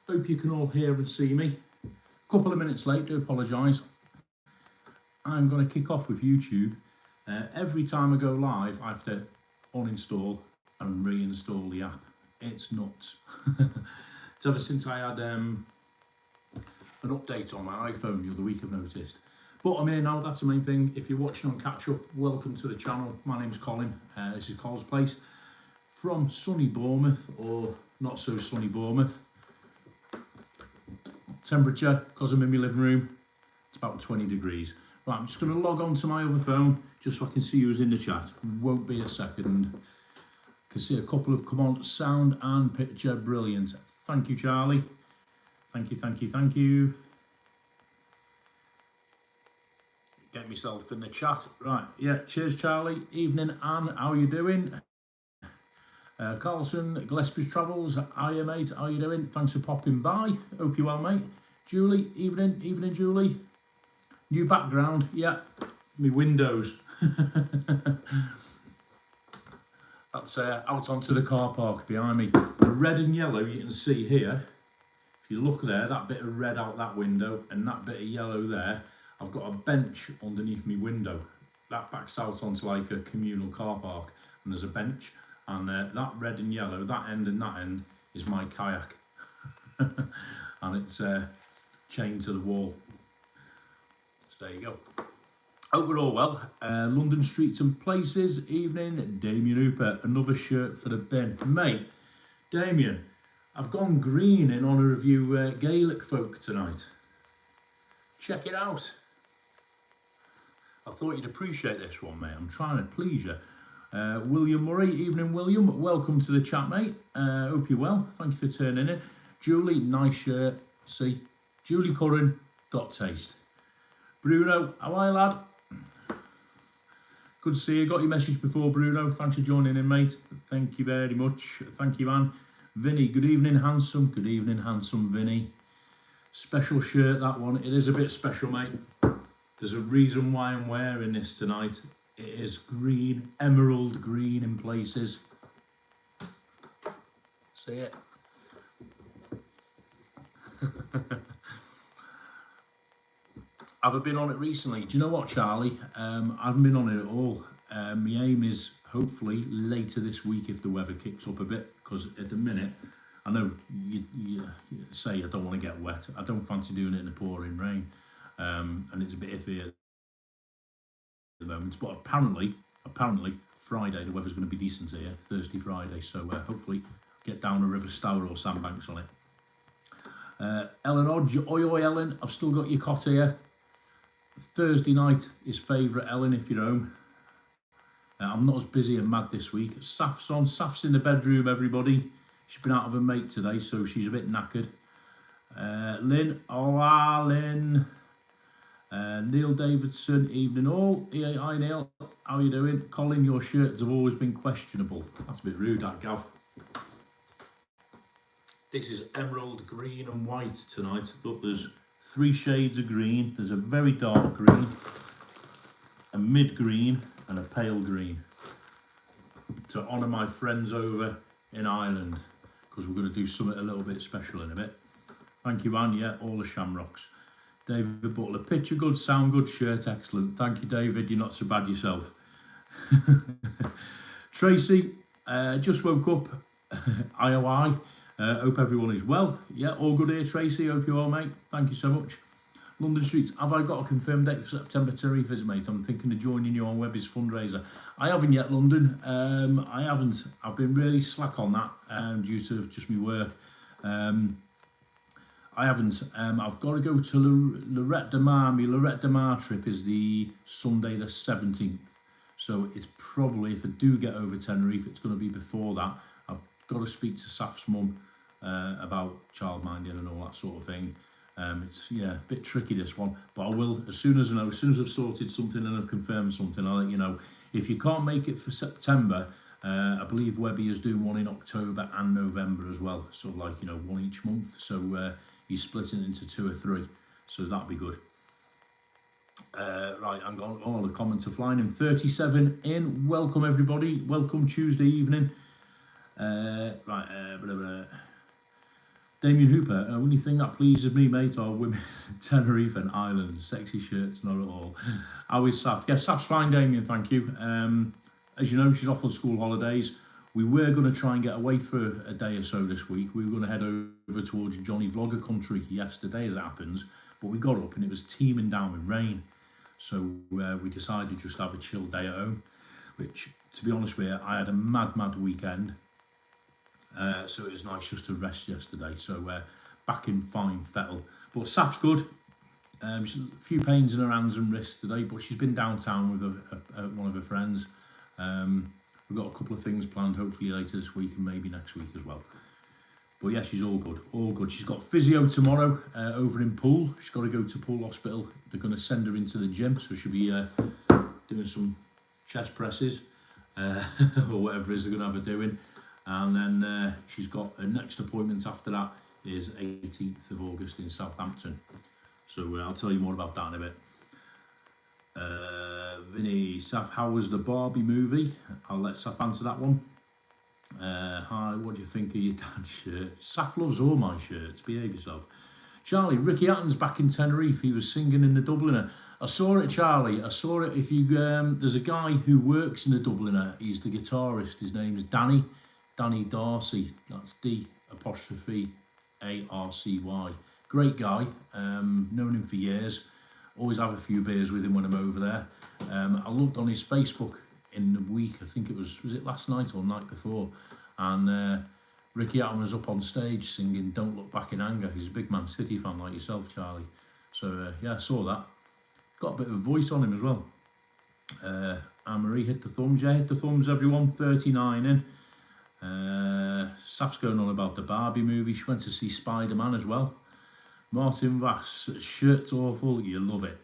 Hope you can all hear and see me. Couple of minutes late, do apologise. I'm going to kick off with YouTube. Every time I go live, I have to uninstall and reinstall the app. It's nuts. It's ever since I had an update on my iPhone the other week, I've noticed. But I'm here now, that's the main thing. If you're watching on catch up, welcome to the channel. My name's Colin. This is COLS Place from sunny Bournemouth, or not so sunny Bournemouth. Temperature, because I'm in my living room, it's about 20 degrees. Right, I'm just going to log on to my other phone just so I can see who's in the chat. Won't be a second. I can see a couple have come on. Sound and picture, brilliant. Thank you, Charlie. Thank you, thank you, thank you. Get myself in the chat. Right, yeah, cheers, Charlie. Evening, Anne, how are you doing? Carlson, Gillespie's Travels, hiya mate, how you doing? Thanks for popping by, hope you're well mate. Julie, evening Julie. New background, yeah, me windows. That's out onto the car park behind me. The red and yellow you can see here, if you look there, that bit of red out that window and that bit of yellow there, I've got a bench underneath me window. That backs out onto like a communal car park and there's a bench. And that red and yellow, that end and that end, is my kayak. And it's chained to the wall. So there you go. Hope we're all well. London Streets and Places, evening. Damien Hooper, another shirt for the bin. Mate, Damien, I've gone green in honour of you Gaelic folk tonight. Check it out. I thought you'd appreciate this one, mate. I'm trying to please you. William Murray, evening William, welcome to the chat mate, hope you're well, thank you for turning in. Julie, nice shirt, see, Julie Curran, got taste. Bruno, how are you lad? Good to see you, got your message before Bruno, thanks for joining in mate, thank you very much, thank you Anne. Vinny, good evening handsome Vinny. Special shirt that one, it is a bit special mate, there's a reason why I'm wearing this tonight. It is green, emerald green in places. See it? Have I been on it recently? Do you know what, Charlie? I haven't been on it at all. My aim is hopefully later this week if the weather kicks up a bit, because at the minute, I know you say I don't want to get wet. I don't fancy doing it in the pouring rain, and it's a bit iffy at the moment, but apparently Friday the weather's going to be decent here, Thursday, Friday, so hopefully get down a River Stour or Sandbanks on it. Ellen Hodge, oi Ellen, I've still got your cot here. Thursday night is favourite Ellen if you're home. I'm not as busy and mad this week. Saf's on, Saf's in the bedroom everybody. She's been out of her mate today, so she's a bit knackered. Lynn, hola Lynn. Neil Davidson, evening all. Hi Neil, how you doing? Colin, your shirts have always been questionable. That's a bit rude, that Gav. This is emerald green and white tonight. Look, there's 3 shades of green. There's a very dark green, a mid green, and a pale green. To honour my friends over in Ireland, because we're going to do something a little bit special in a bit. Thank you, Anne. Yeah, all the shamrocks. David Butler, picture good, sound good, shirt excellent. Thank you, David. You're not so bad yourself. Tracy, just woke up. IOI. Hope everyone is well. Yeah, all good here, Tracy. Hope you're well, mate. Thank you so much. London Streets, have I got a confirmed date for September Tarifas, mate? I'm thinking of joining you on Webby's fundraiser. I haven't yet, London. I haven't. I've been really slack on that due to just my work. I haven't. I've got to go to Lorette de Mar. My Lorette de Mar trip is the Sunday the 17th. So it's probably, if I do get over Tenerife, it's going to be before that. I've got to speak to Saf's mum about childminding and all that sort of thing. It's, yeah, a bit tricky this one. But I will, as soon as I know, as soon as I've sorted something and I've confirmed something, I'll let you know. If you can't make it for September, I believe Webby is doing one in October and November as well. Sort of like, you know, one each month. So he's splitting it into 2 or 3, so that'd be good. Right, I'm going. All the comments are flying in. 37 in. Welcome everybody. Welcome Tuesday evening. Right, Damien Hooper, only thing that pleases me, mate, are women Tenerife and Ireland. Sexy shirts, not at all. How is Saf? Yeah, Saf's fine, Damien, thank you. As you know, she's off on school holidays. We were going to try and get away for a day or so this week. We were going to head over towards Johnny Vlogger country yesterday, as it happens, but we got up and it was teeming down with rain. So we decided just to have a chill day at home, which, to be honest with you, I had a mad weekend. So it was nice just to rest yesterday. So back in fine fettle. But Saf's good. She's a few pains in her hands and wrists today, but she's been downtown with one of her friends. We've got a couple of things planned, hopefully later this week and maybe next week as well. But yeah, she's all good, all good. She's got physio tomorrow over in Poole. She's got to go to Poole Hospital. They're going to send her into the gym, so she'll be doing some chest presses or whatever it is they're going to have her doing. And then she's got her next appointment after that is 18th of August in Southampton. So I'll tell you more about that in a bit. Vinny, Saf, how was the Barbie movie? I'll let Saf answer that one. Hi, what do you think of your dad's shirt? Saf loves all my shirts, behave yourself. Charlie, Ricky Hatton's back in Tenerife. He was singing in the Dubliner. I saw it, Charlie. I saw it. If you there's a guy who works in the Dubliner. He's the guitarist. His name's Danny Darcy. That's D''ARCY. Great guy. Known him for years. Always have a few beers with him when I'm over there. I looked on his Facebook in the week, I think it was it last night or night before, and Ricky Hatton was up on stage singing Don't Look Back in Anger. He's a big Man City fan like yourself, Charlie. So yeah, I saw that. Got a bit of a voice on him as well. Anne-Marie, hit the thumbs. Yeah, hit the thumbs, everyone. 39 in. Saf's going on about the Barbie movie. She went to see Spider-Man as well. Martin Vass, shirt's awful, you love it.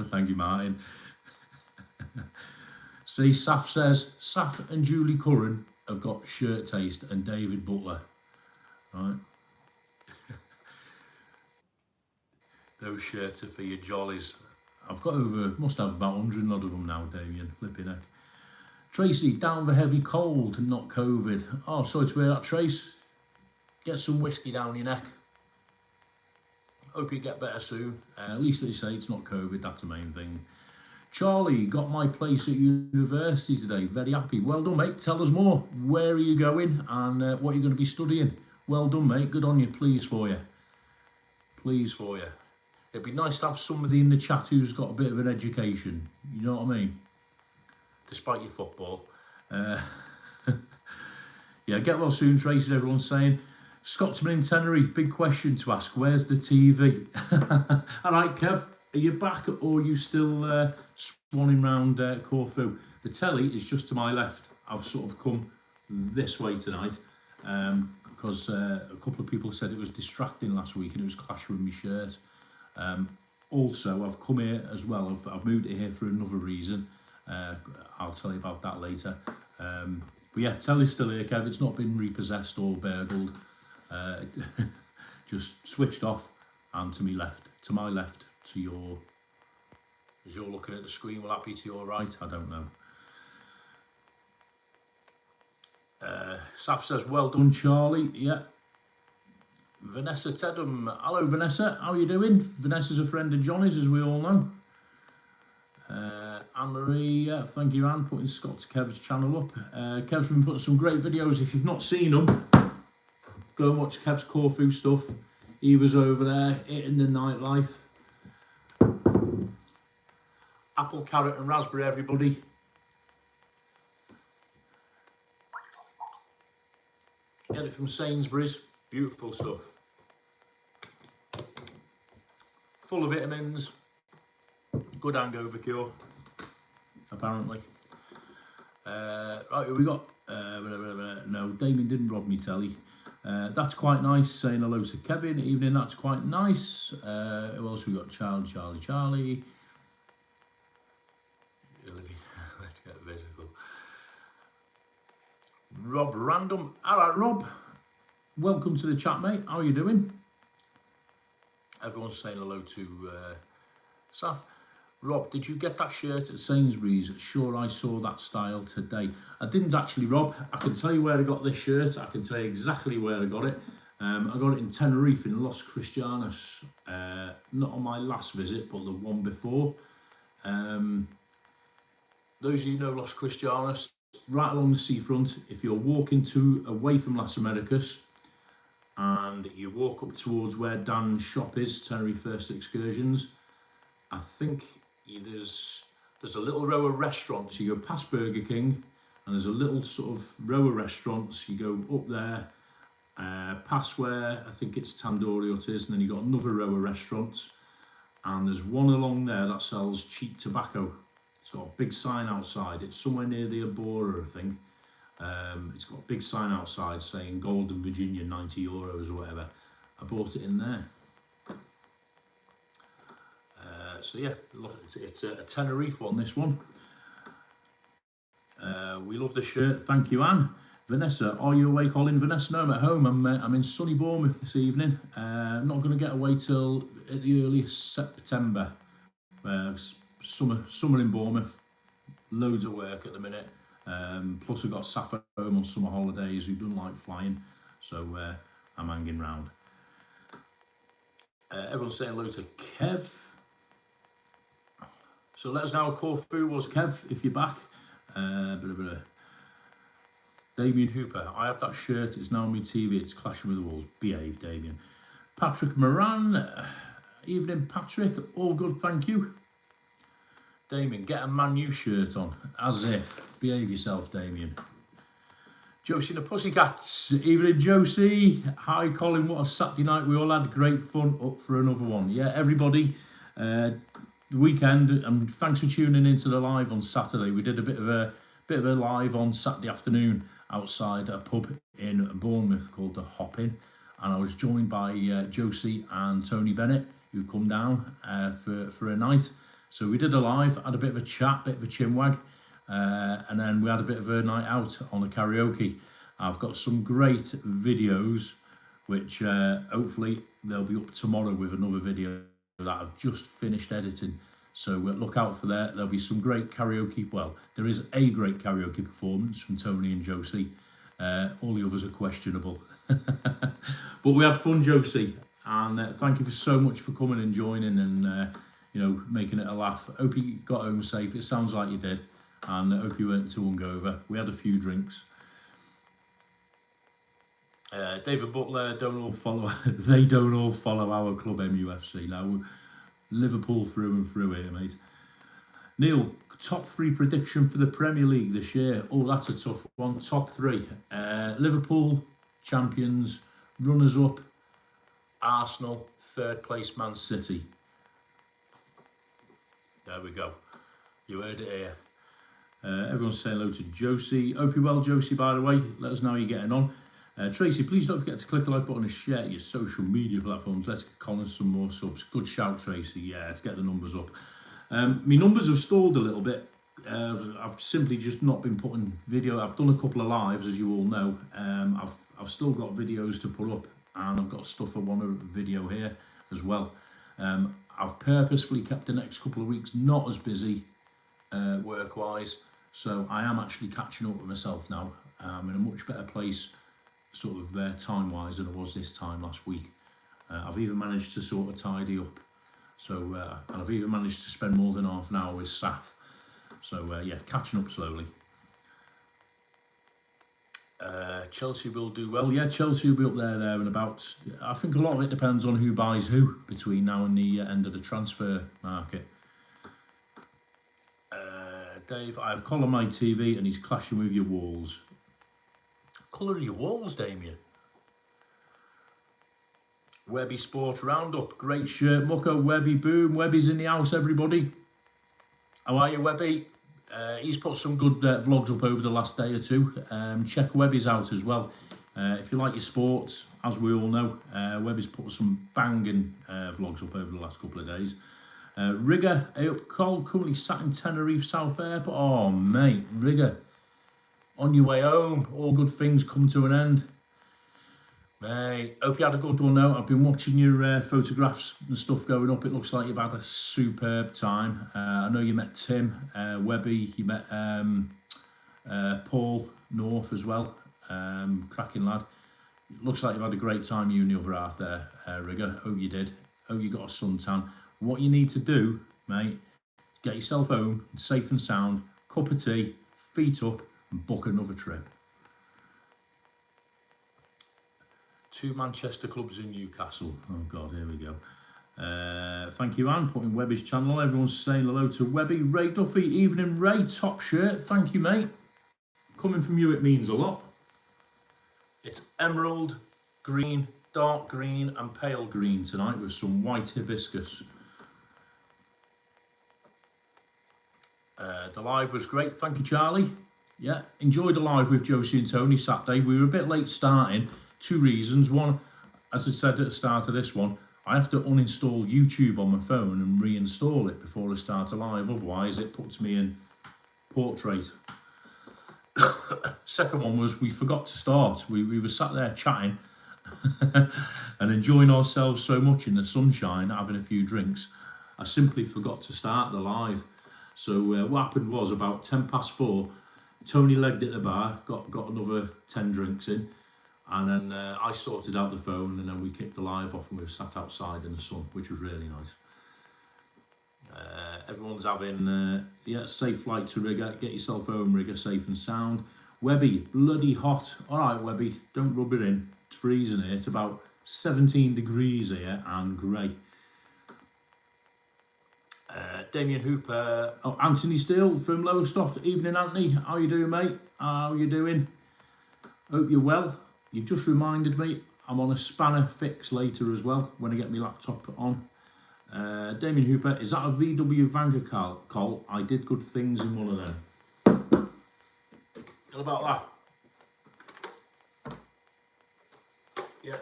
Thank you, Martin. See, Saf says, Saf and Julie Curran have got shirt taste and David Butler. Right? Those shirts are for your jollies. I've got must have about 100 odd of them now, Damien. Flipping heck. Tracy, down the heavy cold and not COVID. Oh, sorry to hear that, Trace. Get some whiskey down your neck. Hope you get better soon. At least they say it's not COVID, that's the main thing. Charlie, got my place at university today. Very happy. Well done, mate. Tell us more. Where are you going and what are you going to be studying? Well done, mate. Good on you. Pleased for you. Pleased for you. It'd be nice to have somebody in the chat who's got a bit of an education. You know what I mean? Despite your football. Yeah, get well soon, Tracy, everyone's saying. Scotsman in Tenerife, big question to ask. Where's the TV? All right, Kev, are you back or are you still swanning round Corfu? The telly is just to my left. I've sort of come this way tonight because a couple of people said it was distracting last week and it was clashing with my shirt. Also, I've come here as well. I've moved it here for another reason. I'll tell you about that later. But yeah, telly's still here, Kev. It's not been repossessed or burgled. Just switched off and to my left, to your, as you're looking at the screen, will that be to your right? I don't know. Saf says, well done, Charlie. Yeah. Vanessa Tedham. Hello, Vanessa. How are you doing? Vanessa's a friend of Johnny's, as we all know. Anne-Marie, yeah, thank you, Anne, putting Scott's Kev's channel up. Kev's been putting some great videos. If you've not seen them, go and watch Kev's Corfu stuff. He was over there hitting the nightlife. Apple, carrot and raspberry, everybody. Get it from Sainsbury's. Beautiful stuff. Full of vitamins. Good hangover cure, apparently. Right, who we got? No, Damien didn't rob me telly. That's quite nice. Saying hello to Kevin. Evening, that's quite nice. Who else we got? Charlie. Let's get physical. Rob Random. All right, Rob. Welcome to the chat, mate. How are you doing? Everyone's saying hello to Saf. Rob, did you get that shirt at Sainsbury's? Sure, I saw that style today. I didn't actually, Rob. I can tell you where I got this shirt. I can tell you exactly where I got it. I got it in Tenerife in Los Cristianos, not on my last visit, but the one before. Those of you who know Los Cristianos, right along the seafront, if you're walking away from Las Americas, and you walk up towards where Dan's shop is, Tenerife First Excursions, I think there's a little row of restaurants. You go past Burger King, and there's a little sort of row of restaurants. You go up there, past where I think it's Tandoori Hut is, and then you got another row of restaurants, and there's one along there that sells cheap tobacco. It's got a big sign outside. It's somewhere near the Abora, I think. It's got a big sign outside saying Golden Virginia, €90 or whatever. I bought it in there. So yeah, it's a Tenerife one, this one. We love the shirt. Thank you, Anne. Vanessa, are you awake, Colin? Vanessa, no, I'm at home. I'm in sunny Bournemouth this evening. Not going to get away till at the earliest September. Summer in Bournemouth. Loads of work at the minute. Plus I've got Saf at home on summer holidays who don't like flying. So I'm hanging round. Everyone's saying hello to Kev. So let us know how Corfu was, Kev, if you're back. Damien Hooper, I have that shirt, it's now on my TV, it's clashing with the walls. Behave, Damien. Patrick Moran, evening, Patrick, all good, thank you. Damien, get a Man U shirt on, as if. Behave yourself, Damien. Josie and the Pussycats, evening, Josie. Hi, Colin, what a Saturday night, we all had great fun, up for another one. Yeah, everybody, the weekend, and thanks for tuning into the live on Saturday. We did a bit of a live on Saturday afternoon outside a pub in Bournemouth called the Hop In, and I was joined by Josie and Tony Bennett, who come down for a night. So we did a live, had a bit of a chat, bit of a chinwag, and then we had a bit of a night out on a karaoke. I've got some great videos, which hopefully they'll be up tomorrow with another video that I've just finished editing. So look out for that. There'll be some great karaoke. Well, there is a great karaoke performance from Tony and Josie. All the others are questionable. But we had fun, Josie. And thank you so much for coming and joining and, making it a laugh. Hope you got home safe. It sounds like you did. And I hope you weren't too hungover. We had a few drinks. David Butler, they don't all follow our club MUFC. Now, Liverpool through and through here, mate. Neil, top 3 prediction for the Premier League this year. Oh, that's a tough one. Top 3. Liverpool, champions, runners-up, Arsenal, 3rd place, Man City. There we go. You heard it here. Everyone's saying hello to Josie. Hope you're well, Josie, by the way. Let us know how you're getting on. Tracy, please don't forget to click the like button and share your social media platforms. Let's get Colin some more subs. Good shout, Tracy. Yeah, let's get the numbers up. My numbers have stalled a little bit. I've simply just not been putting video. I've done a couple of lives, as you all know. I've still got videos to put up, and I've got stuff I want to video here as well. I've purposefully kept the next couple of weeks not as busy work-wise, so I am actually catching up with myself now. I'm in a much better place sort of time-wise than I was this time last week. I've even managed to sort of tidy up. So, and I've even managed to spend more than half an hour with Saf. So, yeah, catching up slowly. Chelsea will do well. Yeah, Chelsea will be up there and about. I think a lot of it depends on who buys who between now and the end of the transfer market. Dave, I've colour my TV and he's clashing with your walls. Colour your walls, Damien. Webby Sport Roundup, great shirt, Mucko, Webby, boom, Webby's in the house, everybody. How are you, Webby? He's put some good vlogs up over the last day or two. Check Webby's out as well. If you like your sports, as we all know, Webby's put some banging vlogs up over the last couple of days. Rigger, hey up, Cole, currently sat in Tenerife South Airport. Oh, mate, Rigger, on your way home, all good things come to an end. Mate, hope you had a good one now. I've been watching your photographs and stuff going up. It looks like you've had a superb time. I know you met Tim, Webby, you met Paul North as well. Cracking lad. Looks like you've had a great time, you and the other half there, Rigger. Hope you did. Hope you got a suntan. What you need to do, mate, get yourself home, safe and sound, cup of tea, feet up, and book another trip. 2 Manchester clubs in Newcastle. Oh God, here we go. Thank you, Anne, putting Webby's channel. Everyone's saying hello to Webby. Ray Duffy, evening Ray, top shirt. Thank you, mate. Coming from you, it means a lot. It's emerald, green, dark green, and pale green tonight with some white hibiscus. The live was great. Thank you, Charlie. Yeah, enjoyed the live with Josie and Tony Saturday. We were a bit late starting. 2 reasons. One, as I said at the start of this one, I have to uninstall YouTube on my phone and reinstall it before I start a live. Otherwise, it puts me in portrait. Second one was we forgot to start. We were sat there chatting and enjoying ourselves so much in the sunshine, having a few drinks. I simply forgot to start the live. So what happened was about 4:10, Tony legged at the bar, got another 10 drinks in, and then I sorted out the phone, and then we kicked the live off and we were sat outside in the sun, which was really nice. Everyone's having, yeah, safe flight to Rigger. Get yourself home, Rigger, safe and sound. Webby, bloody hot. All right, Webby, don't rub it in. It's freezing here. It's about 17 degrees here and grey. Damien Hooper. Oh, Anthony Steele from Lowestoft. Evening, Anthony. How you doing, mate? How you doing? Hope you're well. You've just reminded me I'm on a spanner fix later as well when I get my laptop on. Damien Hooper, is that a VW Vanguard call? I did good things in one of them. What about that? Yeah,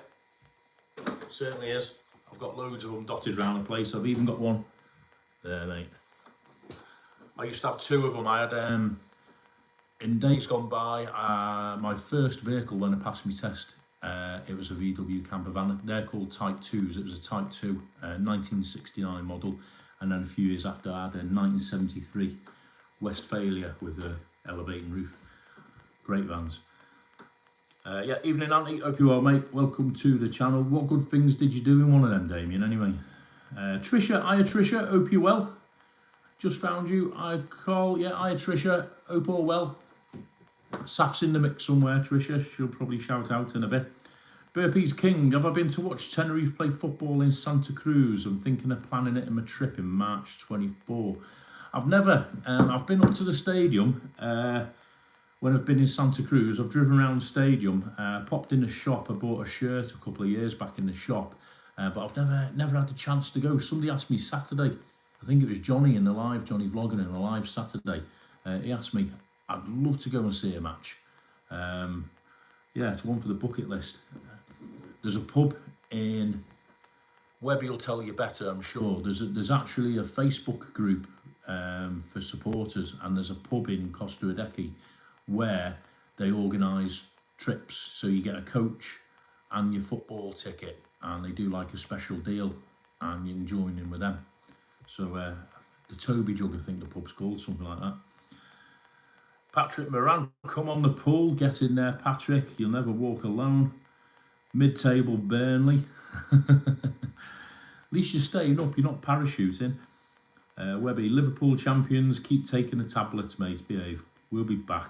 certainly is. I've got loads of them dotted around the place. I've even got one there, mate. I used to have 2 of them. I had, in days gone by, my first vehicle when I passed my test, it was a VW camper van. They're called Type 2s. It was a Type 2, 1969 model. And then a few years after, I had a 1973 Westphalia with a elevating roof. Great vans. Yeah, evening, Anthony. Hope you're well, mate. Welcome to the channel. What good things did you do in one of them, Damien, anyway? Trisha, hiya Trisha, hope you're well. Just found you. I call, yeah, hiya Trisha, hope all well. Saf's in the mix somewhere, Trisha. She'll probably shout out in a bit. Burpees King, have I been to watch Tenerife play football in Santa Cruz? I'm thinking of planning it in my trip in March 24. I've never, I've been up to the stadium when I've been in Santa Cruz. I've driven around the stadium, popped in the shop. I bought a shirt a couple of years back in the shop, but I've never had the chance to go. Somebody asked me Saturday, I think it was Johnny in the live, Johnny vlogging in the live Saturday. He asked me, I'd love to go and see a match. Yeah, it's one for the bucket list. There's a pub in, Webby will tell you better, I'm sure. There's actually a Facebook group for supporters, and there's a pub in Costa Rica where they organise trips. So you get a coach and your football ticket, and they do like a special deal, and you can join in with them. So the Toby Jug, I think the pub's called, something like that. Patrick Moran, come on the pool, get in there, Patrick. You'll never walk alone. Mid-table Burnley. At least you're staying up, you're not parachuting. Webby, Liverpool champions, keep taking the tablets, mate, behave. We'll be back.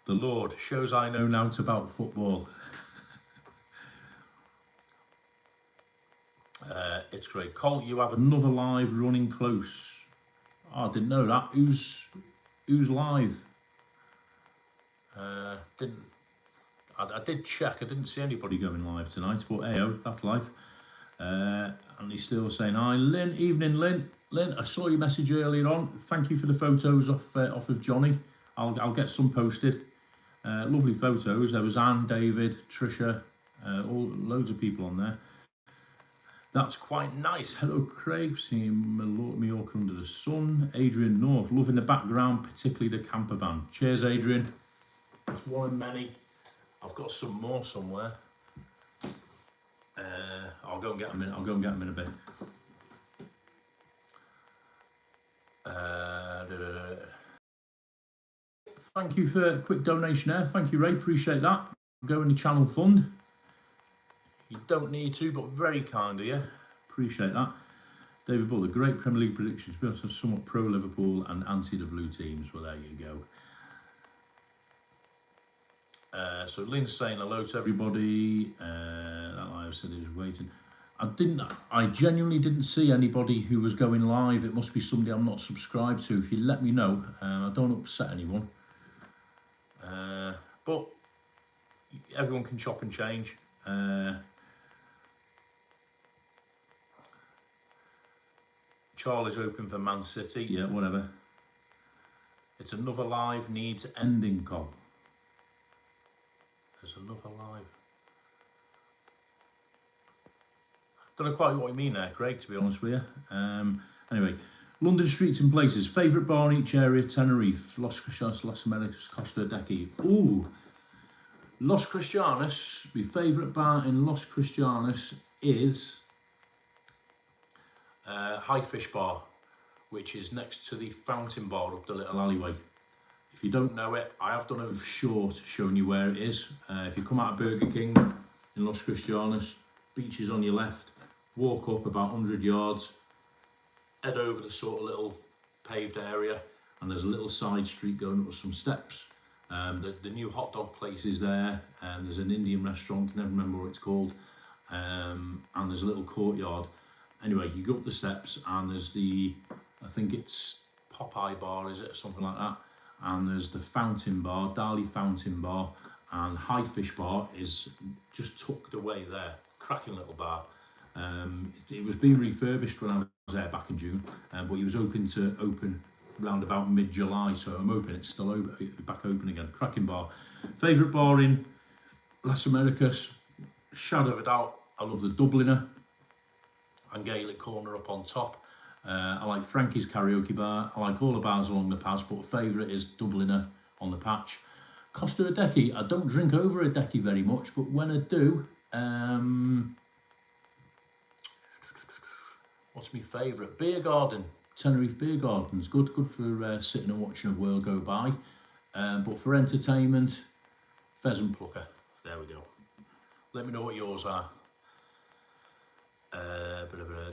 The Lord, shows I know nought about football. It's great. Col, you have another live running close. Oh, I didn't know that. Who's live? I did check. I didn't see anybody going live tonight, but hey, that's life. And he's still saying hi, Lynn. Evening, Lynn. Lynn, I saw your message earlier on. Thank you for the photos off of Johnny. I'll get some posted. Lovely photos. There was Anne, David, Trisha, loads of people on there. That's quite nice. Hello, Craig. Seeing Mallorca under the sun. Adrian North. Loving the background, particularly the camper van. Cheers, Adrian. That's one of many. I've got some more somewhere. I'll go and get them in. I'll go and get them in a bit. Thank you for a quick donation there. Thank you, Ray. Appreciate that. go in the channel fund. You don't need to, but very kind of you. Appreciate that. David Butler, great Premier League predictions. We also somewhat pro Liverpool and anti the blue teams. Well, there you go. So Lynn's saying hello to everybody. That live said he was waiting. I genuinely didn't see anybody who was going live. It must be somebody I'm not subscribed to. If you let me know, I don't upset anyone. But everyone can chop and change. Charlie's open for Man City. Yeah, whatever. It's another live needs ending call. There's another live. Don't know quite what you mean there, Craig, to be honest with you. Anyway, London streets and places. Favourite bar in each area, Tenerife, Los Cristianos, Las Americas, Costa Dequi. Ooh, Los Cristianos. My favourite bar in Los Cristianos is High Fish Bar, which is next to the Fountain Bar up the little alleyway. If you don't know it, I have done a short showing you where it is. If you come out of Burger King in Los Cristianos, beach is on your left. Walk up about 100 yards, head over the sort of little paved area, and there's a little side street going up with some steps. The new hot dog place is there, and there's an Indian restaurant, I can never remember what it's called, and there's a little courtyard. Anyway, you go up the steps, and there's the, I think it's Popeye Bar, is it, or something like that, and there's the Fountain Bar, Dali Fountain Bar, and High Fish Bar is just tucked away there. Cracking little bar. It was being refurbished when I was there back in June, but it was open round about mid-July, so I'm hoping it's still back open again. Cracking bar. Favourite bar in Las Americas, shadow of a doubt, I love the Dubliner and Gaelic Corner up on top. I like Frankie's Karaoke Bar. I like all the bars along the pass, but favourite is Dubliner on the patch. Costa Dequi, I don't drink over a Dequi very much, but when I do, what's my favourite? Beer Garden. Tenerife Beer Garden's good for sitting and watching a world go by. But for entertainment, Pheasant Plucker. There we go. Let me know what yours are.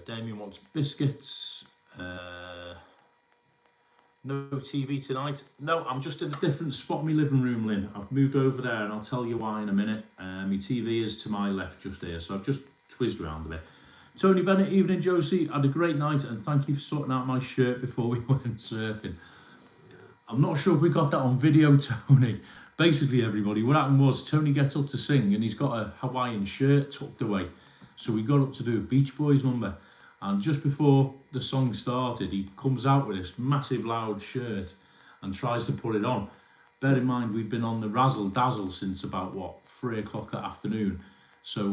Damien wants biscuits. No TV tonight. No, I'm just in a different spot in my living room, Lynn. I've moved over there and I'll tell you why in a minute. My TV is to my left just here, so I've just twizzed around a bit. Tony Bennett, evening Josie, had a great night and thank you for sorting out my shirt before we went surfing. I'm not sure if we got that on video, Tony. Basically, everybody, what happened was Tony gets up to sing and he's got a Hawaiian shirt tucked away. So we got up to do a Beach Boys number. And just before the song started, he comes out with this massive loud shirt and tries to put it on. Bear in mind, we'd been on the razzle dazzle since about, 3 o'clock that afternoon. So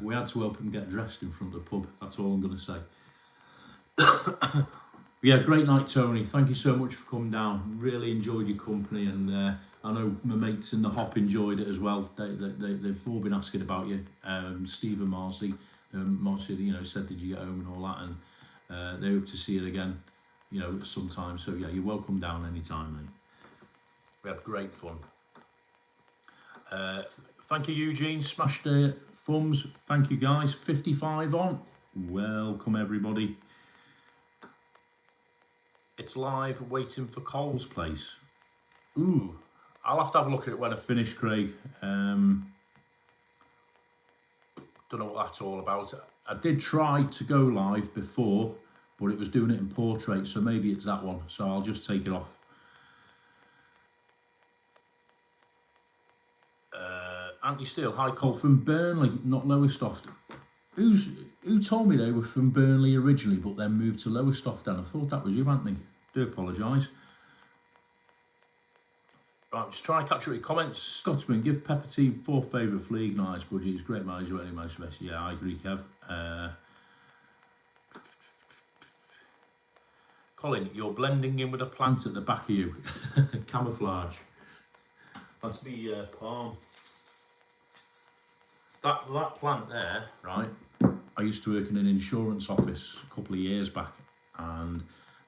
we had to help him get dressed in front of the pub. That's all I'm going to say. Yeah, great night, Tony. Thank you so much for coming down. Really enjoyed your company, and I know my mates in the hop enjoyed it as well. They've all been asking about you. Steve and Marcy. Marcy, said, did you get home and all that, and they hope to see it again, sometime. So yeah, you're welcome down anytime, mate. We had great fun. Thank you, Eugene. Smashed the thumbs. Thank you, guys. 55 on. Welcome, everybody. It's live, waiting for Coles Place. Ooh, I'll have to have a look at it when I finish, Craig. Don't know what that's all about. I did try to go live before, but it was doing it in portrait, so maybe it's that one. So I'll just take it off. Anthony Steele, hi Cole, from Burnley, not Lowestoft. Who told me they were from Burnley originally, but then moved to Lowestoft? And I thought that was you, Anthony. Do apologise. Right, just try and catch your comments. Scotsman, give Pepper Team 4 favourite fleet. Nice budget. He's great manager. Any manager best. Yeah, I agree, Kev. Colin, you're blending in with a plant at the back of you. Camouflage. That's me palm. That plant there, right? I used to work in an insurance office a couple of years back, and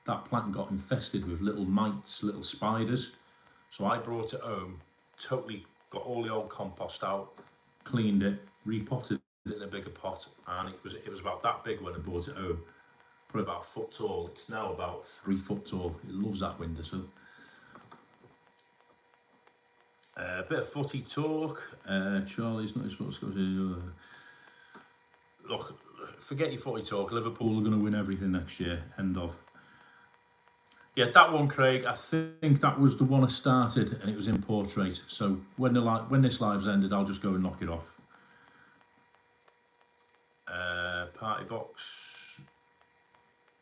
that plant got infested with little mites, little spiders. So I brought it home, totally got all the old compost out, cleaned it, repotted it in a bigger pot, and it was about that big when I brought it home. Probably about a foot tall. It's now about 3 foot tall. It loves that windowsill. A bit of footy talk. Charlie's not his foot. Look, forget your footy talk. Liverpool are going to win everything next year. End of. Yeah, that one, Craig. I think that was the one I started, and it was in portrait. So when this live's ended, I'll just go and knock it off. Party box.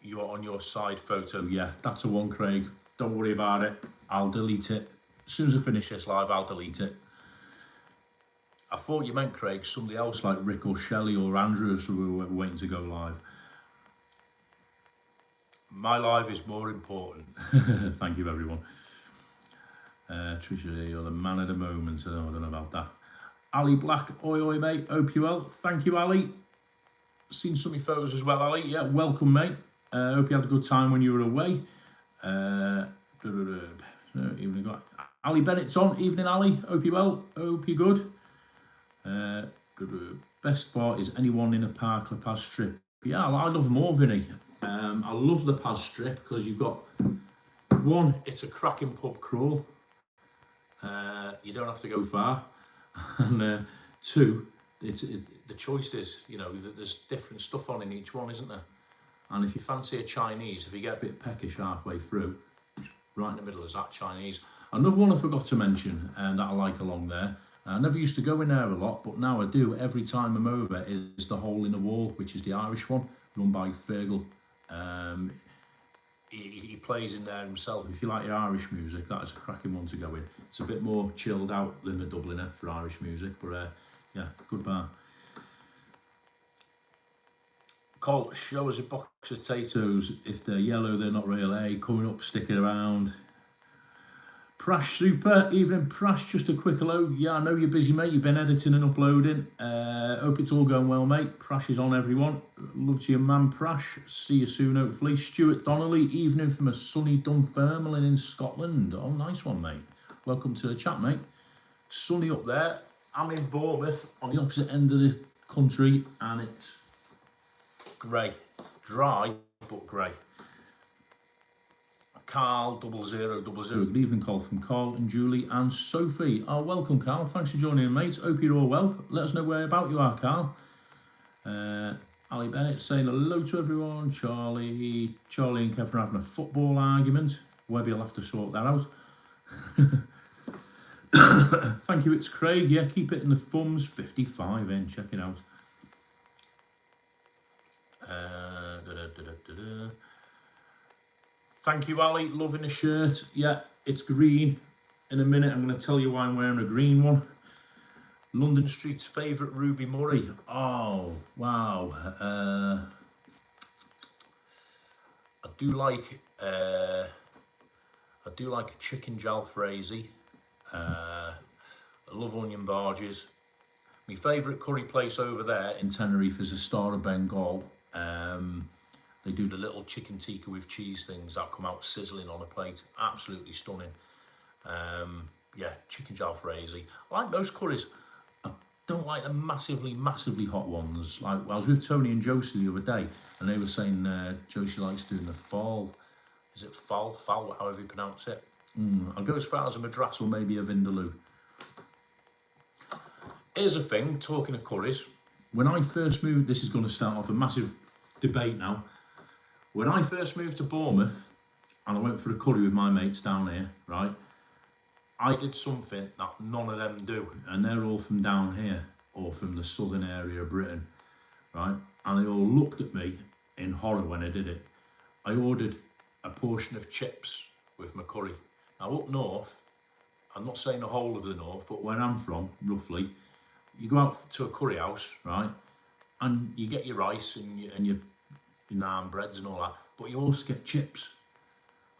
You are on your side photo. Yeah, that's a one, Craig. Don't worry about it. I'll delete it. As soon as I finish this live, I'll delete it. I thought you meant, Craig, somebody else like Rick or Shelley or Andrew who were waiting to go live. My live is more important. Thank you, everyone. Trisha, you're the man of the moment. I don't know about that. Ali Black, oi oi mate, hope you well. Thank you, Ali. Seen some of your photos as well, Ali. Yeah, welcome, mate. Hope you had a good time when you were away. Even got Ali Bennett's on. Evening, Ali. Hope you well. Hope you're good. Best part is anyone in a park La Paz strip. Yeah, I love more, Vinny. I love the Paz strip because you've got one, it's a cracking pub crawl. You don't have to go far. And two, the choice is, you know, there's different stuff on in each one, isn't there? And if you fancy a Chinese, if you get a bit peckish halfway through, right in the middle is that Chinese. Another one I forgot to mention that I like along there. I never used to go in there a lot, but now I do every time I'm over, is the Hole in the Wall, which is the Irish one, run by Fergal. He plays in there himself. If you like your Irish music, that is a cracking one to go in. It's a bit more chilled out than the Dubliner for Irish music, but yeah, good bar. Cole, show us a box of Taytos. If they're yellow, they're not real A. Coming up, sticking around. Prash, super. Evening, Prash. Just a quick hello. Yeah, I know you're busy, mate. You've been editing and uploading. Hope it's all going well, mate. Prash is on, everyone. Love to your man, Prash. See you soon, hopefully. Stuart Donnelly, evening from a sunny Dunfermline in Scotland. Oh, nice one, mate. Welcome to the chat, mate. Sunny up there. I'm in Bournemouth, on the opposite end of the country, and it's grey. Dry, but grey. Carl 0000. Good evening, Carl, from Carl and Julie and Sophie. Oh, welcome, Carl. Thanks for joining in, mate. Hope you're all well. Let us know where about you are, Carl. Ali Bennett saying hello to everyone. Charlie and Kevin are having a football argument. Webby will have to sort that out. Thank you, it's Craig. Yeah, keep it in the thumbs. 55 in. Check it out. Thank you, Ali. Loving the shirt. Yeah, it's green. In a minute, I'm going to tell you why I'm wearing a green one. London Street's favourite Ruby Murray. Oh, wow. I do like a chicken jalfrezi. I love onion barges. My favourite curry place over there in Tenerife is a Star of Bengal. They do the little chicken tikka with cheese things that come out sizzling on a plate. Absolutely stunning. Yeah, chicken jalfrezi. I like most curries. I don't like the massively hot ones. Like, I was with Tony and Josie the other day, and they were saying Josie likes doing the fall. Is it fall, however you pronounce it? I'll go as far as a Madras or maybe a Vindaloo. Here's the thing, talking of curries. When I first moved, this is going to start off a massive debate now. When I first moved to Bournemouth, and I went for a curry with my mates down here, right? I did something that none of them do, and they're all from down here, or from the southern area of Britain, right? And they all looked at me in horror when I did it. I ordered a portion of chips with my curry. Now up north, I'm not saying the whole of the north, but where I'm from, roughly, you go out to a curry house, right? And you get your rice and your naan breads and all that, but you also get chips.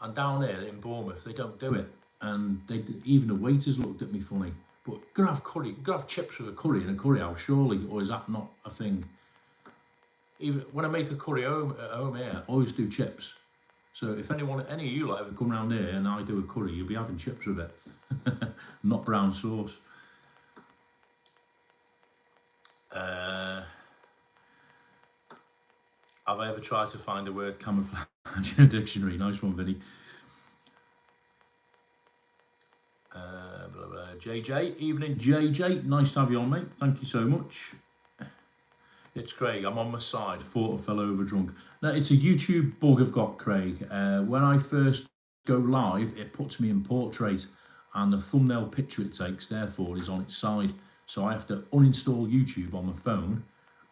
And down here in Bournemouth, they don't do it. And even the waiters looked at me funny. But you're gonna have curry, you're gonna have chips with a curry in a curry house, surely, or is that not a thing? Even when I make a curry at home here, I always do chips. So if any of you like ever come around here and I do a curry, you'll be having chips with it, not brown sauce. Have I ever tried to find the word camouflage in a dictionary? Nice one, Vinny. Blah, blah. JJ, evening JJ, nice to have you on, mate. Thank you so much. It's Craig, I'm on my side, thought I fell over drunk. No, it's a YouTube bug I've got, Craig. When I first go live, it puts me in portrait and the thumbnail picture it takes, therefore, is on its side. So I have to uninstall YouTube on my phone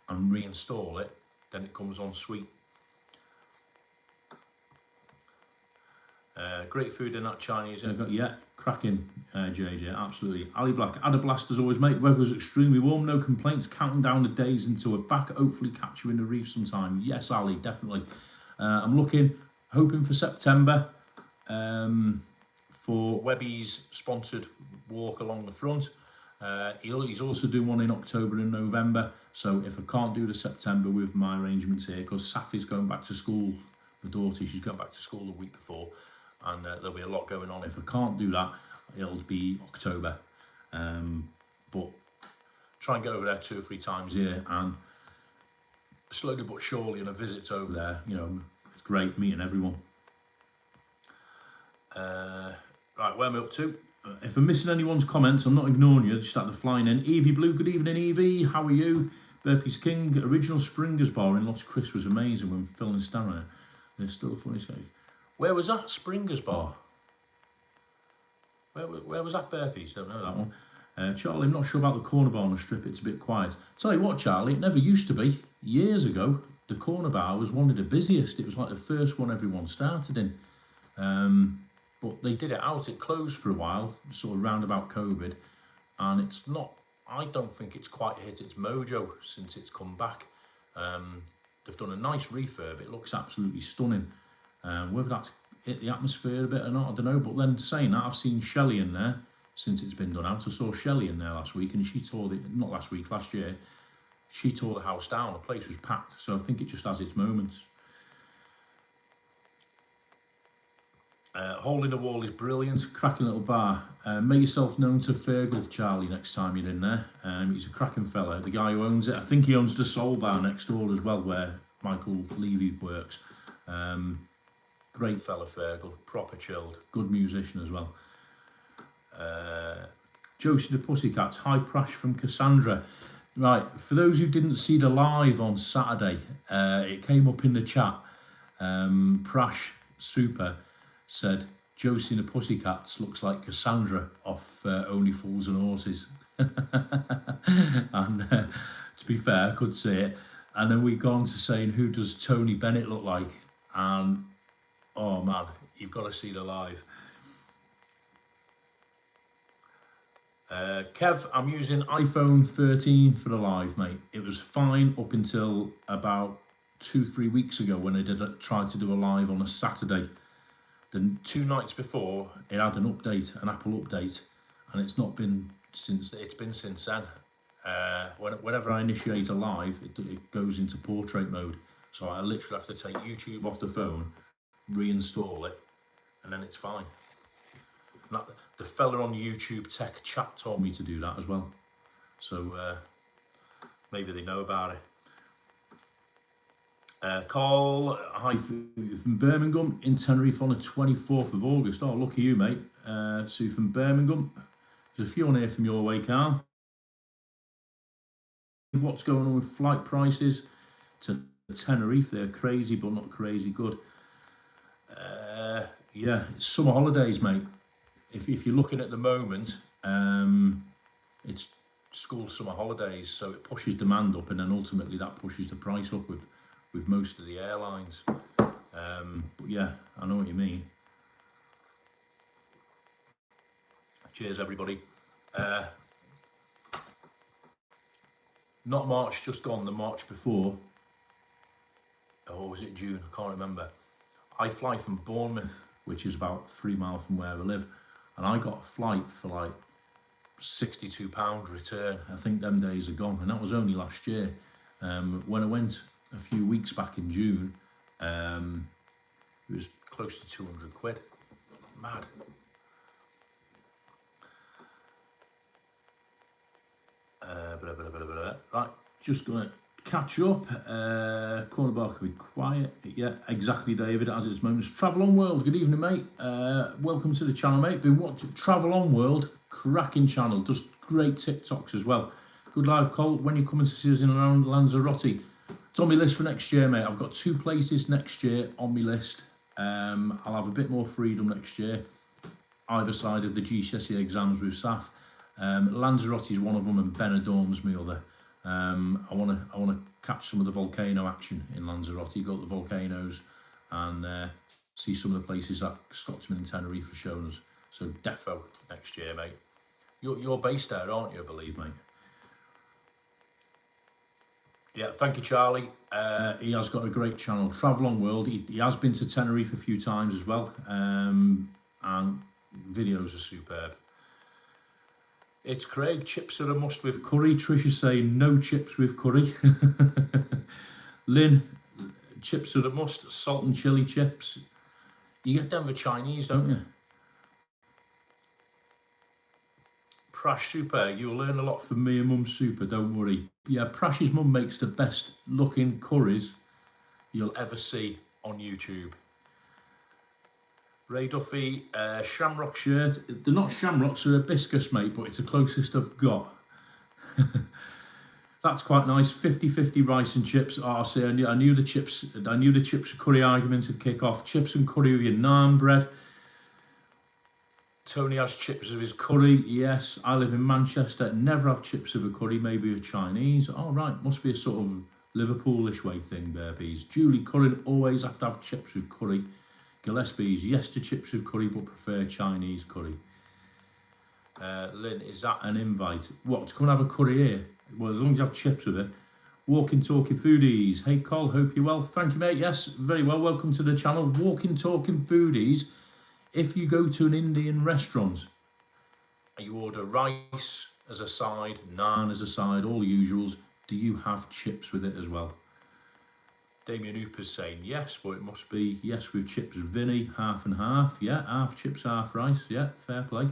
and reinstall it, then it comes on sweet. Great food in that Chinese. Yeah, cracking, JJ, absolutely. Ali Black, had a blast as always, mate. Weather was extremely warm, no complaints. Counting down the days until we're back. Hopefully catch you in the reef sometime. Yes, Ali, definitely. I'm hoping for September for Webby's sponsored walk along the front. He's also doing one in October and November. So if I can't do the September with my arrangements here, because Safi's going back to school, the daughter, she's going back to school the week before. And there'll be a lot going on. If I can't do that, it'll be October. But try and get over there 2 or 3 times a year, and slowly but surely on a visit over there, you know, it's great meeting everyone. Right, where am I up to? If I'm missing anyone's comments, I'm not ignoring you, just at the flying in. Evie Blue, good evening, Evie. How are you? Burpees King, original Springers bar in Lost Chris was amazing when Phil and Stan were there. They're still a funny sketch. Where was that? Springers bar? Where was that, Burpees? Don't know that one. Charlie, I'm not sure about the corner bar on the strip. It's a bit quiet. Tell you what, Charlie, it never used to be. Years ago, the corner bar was one of the busiest. It was like the first one everyone started in. But they did it out. It closed for a while, sort of round about COVID. And it's not, I don't think it's quite hit its mojo since it's come back. They've done a nice refurb. It looks absolutely stunning. Whether that's hit the atmosphere a bit or not, I don't know. But then saying that, I've seen Shelley in there since it's been done out. I saw Shelley in there last week, and she tore not last week, last year, she tore the house down. The place was packed. So I think it just has its moments. Hole in the Wall is brilliant, cracking little bar. Make yourself known to Fergal, Charlie, next time you're in there. He's a cracking fella. The guy who owns it, I think he owns the Soul Bar next door as well, where Michael Levy works. Great fella, Fergal, proper chilled, good musician as well. Josie the Pussycats, hi Prash from Cassandra. Right, for those who didn't see the live on Saturday, it came up in the chat. Prash Super said, Josie and the Pussycats looks like Cassandra off Only Fools and Horses. And to be fair, I could see it. And then we got on to saying, who does Tony Bennett look like? And oh man, you've got to see the live. Kev, I'm using iPhone 13 for the live, mate. It was fine up until about 2-3 weeks ago when I tried to do a live on a Saturday. Then 2 nights before, it had an update, an Apple update, and it's not been since. It's been since then. Whenever I initiate a live, it goes into portrait mode. So I literally have to take YouTube off the phone, reinstall it, and then it's fine. The fella on YouTube Tech Chat told me to do that as well. So maybe they know about it. Carl, hi from Birmingham in Tenerife on the 24th of August. Oh, lucky you, mate. So from Birmingham. There's a few on here from your way, Carl. What's going on with flight prices to Tenerife? They're crazy, but not crazy good. Yeah, it's summer holidays, mate. If you're looking at the moment, it's school summer holidays, so it pushes demand up, and then ultimately that pushes the price up with most of the airlines. But yeah, I know what you mean. Cheers, everybody. Not March just gone, the March before. Or was it June? I can't remember. I fly from Bournemouth, which is about 3 miles from where I live, and I got a flight for like £62 return. I think them days are gone, and that was only last year. When I went a few weeks back in June, it was close to 200 quid. Mad. Right, just going to catch up. Corner bar can be quiet. Yeah, exactly, David, as it's moments. Travel on World, good evening, mate. Welcome to the channel, mate. Been watching Travel on World, cracking channel, does great TikToks as well. Good live, Cole. When you coming to see us in and around Lanzarote? It's on my list for next year, mate. I've got 2 places next year on my list. I'll have a bit more freedom next year, either side of the GCSE exams with SAF. Lanzarote is one of them, and Benidorm's my other. I want to catch some of the volcano action in Lanzarote, go to the volcanoes and see some of the places that Scotsman and Tenerife have shown us. So defo next year, mate. You're based there, aren't you, I believe, mate? Yeah, thank you, Charlie. He has got a great channel, Travel on World. He has been to Tenerife a few times as well, and videos are superb. It's Craig, chips are a must with curry. Trish is saying no chips with curry. Lynn, chips are a must, salt and chili chips. You get them with Chinese, don't you? Prash super, you'll learn a lot from me and Mum Super, don't worry. Yeah, Prash's mum makes the best looking curries you'll ever see on YouTube. Ray Duffy, shamrock shirt. They're not shamrocks, they're hibiscus, mate, but it's the closest I've got. That's quite nice. 50-50 rice and chips. Oh, see, I knew the chips curry argument would kick off. Chips and curry with your naan bread. Tony has chips with his curry. Yes, I live in Manchester. Never have chips with a curry, maybe a Chinese. Oh, right, must be a sort of Liverpoolish way thing, Burpees. Julie Curran, always have to have chips with curry. Gillespie's, yes to chips with curry, but prefer Chinese curry. Lynn, is that an invite? What, to come and have a curry here? Well, as long as you have chips with it. Walking Talking Foodies. Hey, Cole, hope you're well. Thank you, mate. Yes, very well. Welcome to the channel. Walking Talking Foodies. If you go to an Indian restaurant and you order rice as a side, naan as a side, all the usuals, do you have chips with it as well? Damien Hooper's saying yes, but it must be yes with chips. Vinny, half and half. Yeah, half chips, half rice. Yeah, fair play.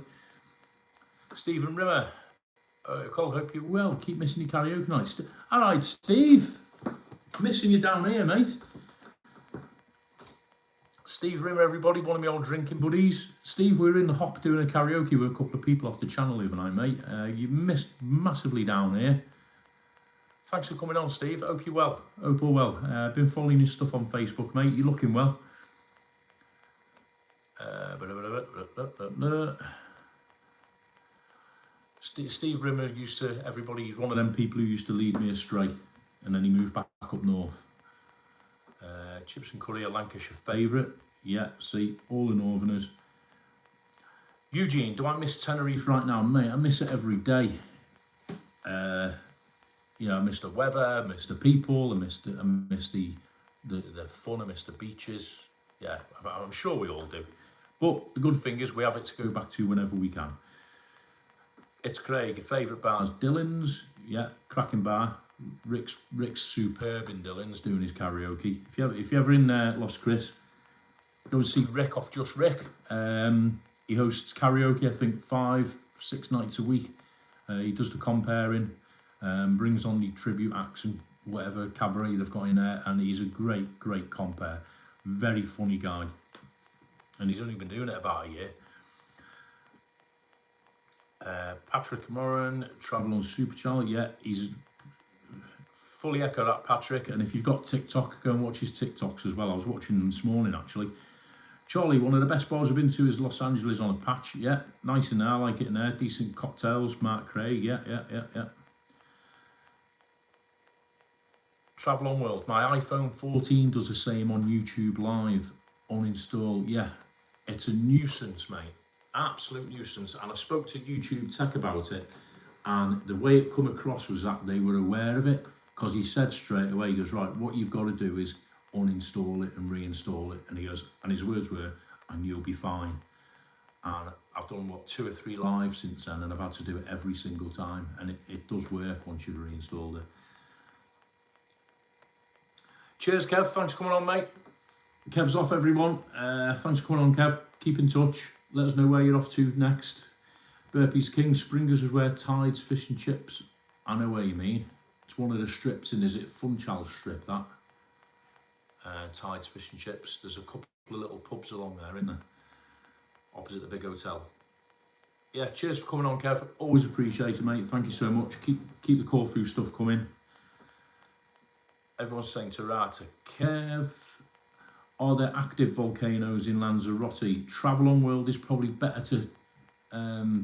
Stephen Rimmer. Cole, hope you're well. Keep missing your karaoke nights. All right, Steve. Missing you down here, mate. Steve Rimmer, everybody, one of my old drinking buddies. Steve, we were in the hop doing a karaoke with a couple of people off the channel the other night, mate. You missed massively down here. Thanks for coming on, Steve. Hope you're well. Hope all well. Been following your stuff on Facebook, mate. You're looking well. Steve Rimmer used to, everybody, he's one of them people who used to lead me astray, and then he moved back up north. Chips and curry, a Lancashire favourite. Yeah, see, all the Northerners. Eugene, do I miss Tenerife right now? Mate, I miss it every day. You know, I miss the weather, I miss the people, I miss the fun, I miss the beaches. Yeah, I'm sure we all do. But the good thing is we have it to go back to whenever we can. It's Craig, your favourite bar's Dylan's. Yeah, cracking bar. Rick's superb in Dylan's doing his karaoke. If you're ever in Los Chris, go and see Rick off Just Rick. He hosts karaoke, I think 5-6 nights a week. He does the comparing, brings on the tribute acts and whatever cabaret they've got in there, and he's a great compare. Very funny guy, and he's only been doing it about a year. Patrick Moran, Travel on Super Channel. Yeah, he's fully echo that, Patrick. And if you've got TikTok, go and watch his TikToks as well. I was watching them this morning, actually. Charlie, one of the best bars I've been to is Los Angeles on a patch. Yeah, nice in there. I like it in there. Decent cocktails. Mark Craig. Yeah. Travel on World. My iPhone 14 does the same on YouTube Live. Uninstall. Yeah, it's a nuisance, mate. Absolute nuisance. And I spoke to YouTube Tech about it, and the way it come across was that they were aware of it, because he said straight away, he goes, right, what you've got to do is uninstall it and reinstall it. And he goes, and his words were, and you'll be fine. And I've done, what, 2 or 3 lives since then, and I've had to do it every single time. And it does work once you've reinstalled it. Cheers, Kev. Thanks for coming on, mate. Kev's off, everyone. Thanks for coming on, Kev. Keep in touch. Let us know where you're off to next. Burpees King, Springers is where tides, fish and chips. I know where you mean. It's one of the strips in, is it Funchal strip, that? Tides Fish and Chips. There's a couple of little pubs along there, isn't there? Opposite the big hotel. Yeah, cheers for coming on, Kev. Always appreciate it, mate. Thank you so much. Keep the Corfu stuff coming. Everyone's saying Tarata. Kev, are there active volcanoes in Lanzarote? Travelon World is probably better to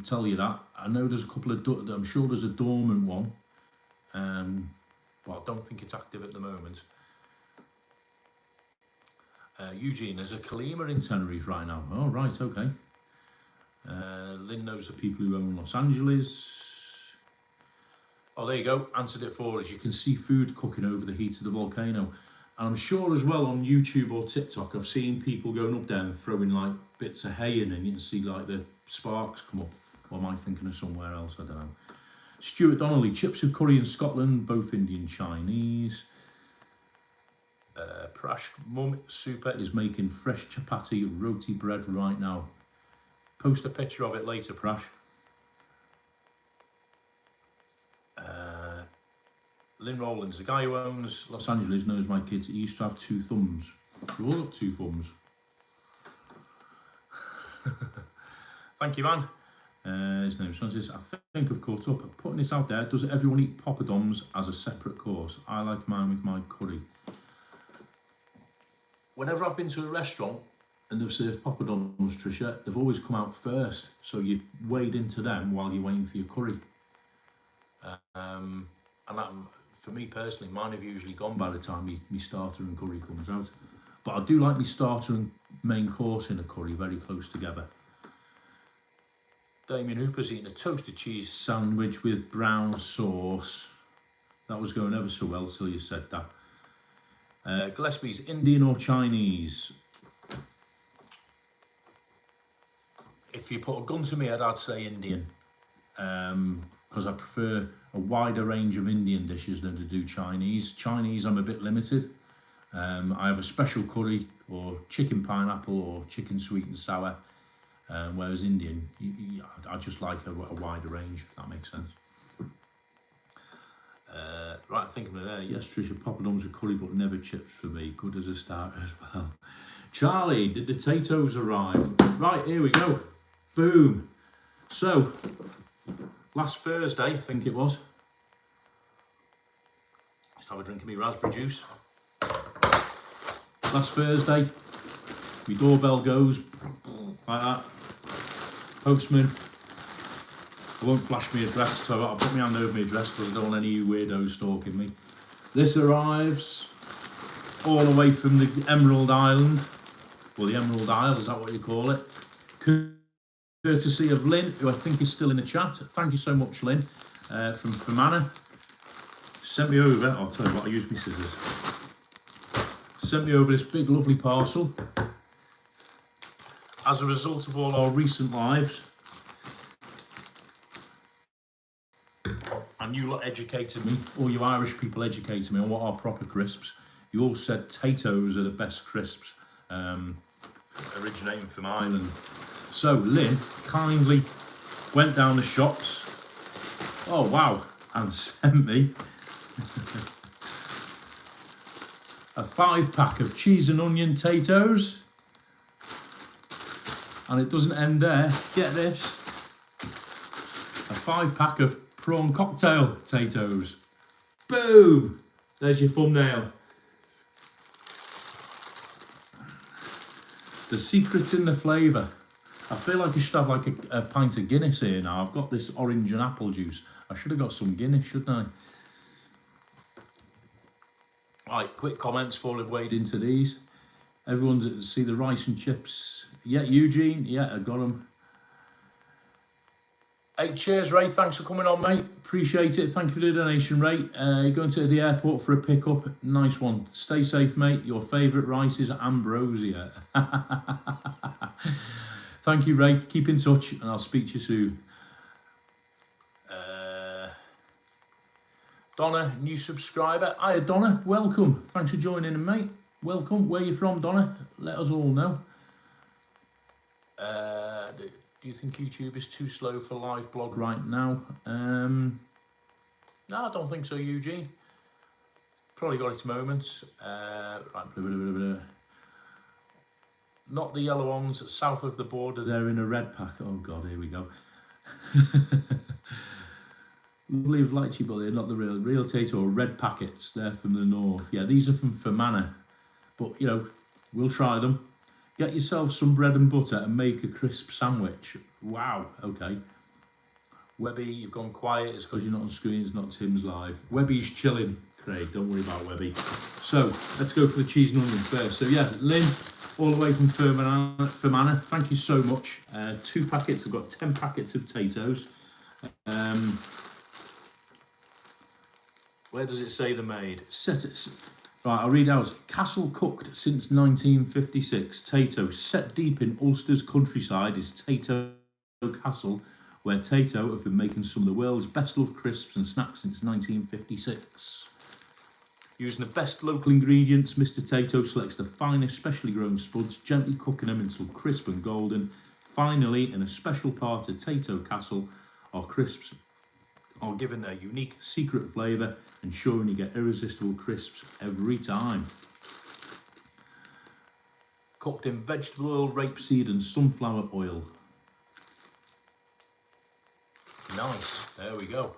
tell you that. I know there's a couple of, I'm sure there's a dormant one, but I don't think it's active at the moment. Eugene, there's a Kalima in Tenerife right now. Oh, right, okay. Lynn knows the people who own Los Angeles. Oh, there you go. Answered it for us. You can see food cooking over the heat of the volcano. And I'm sure as well on YouTube or TikTok, I've seen people going up there and throwing like bits of hay in, and you can see like the sparks come up. Or am I thinking of somewhere else? I don't know. Stuart Donnelly, chips of curry in Scotland, both Indian Chinese. Prash Mum Super is making fresh chapati roti bread right now. Post a picture of it later, Prash. Lynn Rowlands, the guy who owns Los Angeles knows my kids. He used to have 2 thumbs. We've all got 2 thumbs. Thank you, man. His name's Francis. I think I've caught up. Putting this out there, does everyone eat poppadoms as a separate course? I like mine with my curry. Whenever I've been to a restaurant and they've served poppadoms, Trisha, they've always come out first. So you wade into them while you're waiting for your curry. And that, for me personally, mine have usually gone by the time my starter and curry comes out. But I do like my starter and main course in a curry very close together. Damien Hooper's eating a toasted cheese sandwich with brown sauce. That was going ever so well till you said that. Gillespie's Indian or Chinese? If you put a gun to me head, I'd say Indian. Because I prefer a wider range of Indian dishes than to do Chinese. Chinese, I'm a bit limited. I have a special curry or chicken pineapple or chicken sweet and sour. Whereas Indian, I just like a wider range, if that makes sense. Right, thinking of there. Yes, Trisha, poppadoms are curry, but never chips for me. Good as a starter as well. Charlie, did the Taytos arrive? Right, here we go. Boom. So, last Thursday, I think it was. Let's have a drink of me raspberry juice. Last Thursday, my doorbell goes like that. Postman. I won't flash my address, so I'll put my hand over my address because I don't want any weirdos stalking me. This arrives all the way from the Emerald Island, or the Emerald Isle, is that what you call it? Courtesy of Lynn, who I think is still in the chat. Thank you so much, Lynn, from Fermanagh. Sent me over, I'll tell you what, I use my scissors. Sent me over this big lovely parcel. As a result of all our recent lives, and you lot educated me, all you Irish people educated me on what are proper crisps. You all said Taytos are the best crisps, originating from Ireland. So Lynn kindly went down the shops, oh wow, and sent me a 5-pack of cheese and onion Taytos. And it doesn't end there, get this, a 5-pack of prawn cocktail Taytos. Boom! There's your thumbnail. The secret's in the flavour. I feel like I should have like a pint of Guinness here now. I've got this orange and apple juice. I should have got some Guinness, shouldn't I? Right, quick comments before I wade into these. Everyone see the rice and chips. Yeah, Eugene, yeah, I got them. Hey, cheers, Ray. Thanks for coming on, mate. Appreciate it. Thank you for the donation, Ray. You're going to the airport for a pickup. Nice one. Stay safe, mate. Your favourite rice is ambrosia. Thank you, Ray. Keep in touch, and I'll speak to you soon. Donna, new subscriber. Hiya, Donna. Welcome. Thanks for joining in, mate. Welcome. Where you from, Donna? Let us all know. Do you think YouTube is too slow for live blog right now? No, I don't think so, Eugene. Probably got its moments. Right, not the yellow ones south of the border. They're in a red pack. Oh God, here we go. Lovely of lychee, but they're not the real Tayto or red packets. They're from the north. Yeah, these are from Fermanagh. But you know, we'll try them. Get yourself some bread and butter and make a crisp sandwich. Wow. Okay. Webby, you've gone quiet. It's because you're not on screen. It's not Tim's live. Webby's chilling. Craig, don't worry about Webby. So let's go for the cheese and onion first. So yeah, Lynn, all the way from Fermanagh. Thank you so much. 2 packets. I've got 10 packets of Taytos. Where does it say they're made? Right, I'll read out. Castle cooked since 1956. Tayto set deep in Ulster's countryside is Tayto Castle, where Tayto have been making some of the world's best loved crisps and snacks since 1956. Using the best local ingredients, Mr. Tayto selects the finest specially grown spuds, gently cooking them until crisp and golden. Finally, in a special part of Tayto Castle, our crisps are given their unique secret flavour, ensuring you get irresistible crisps every time. Cooked in vegetable oil, rapeseed and sunflower oil. Nice, there we go.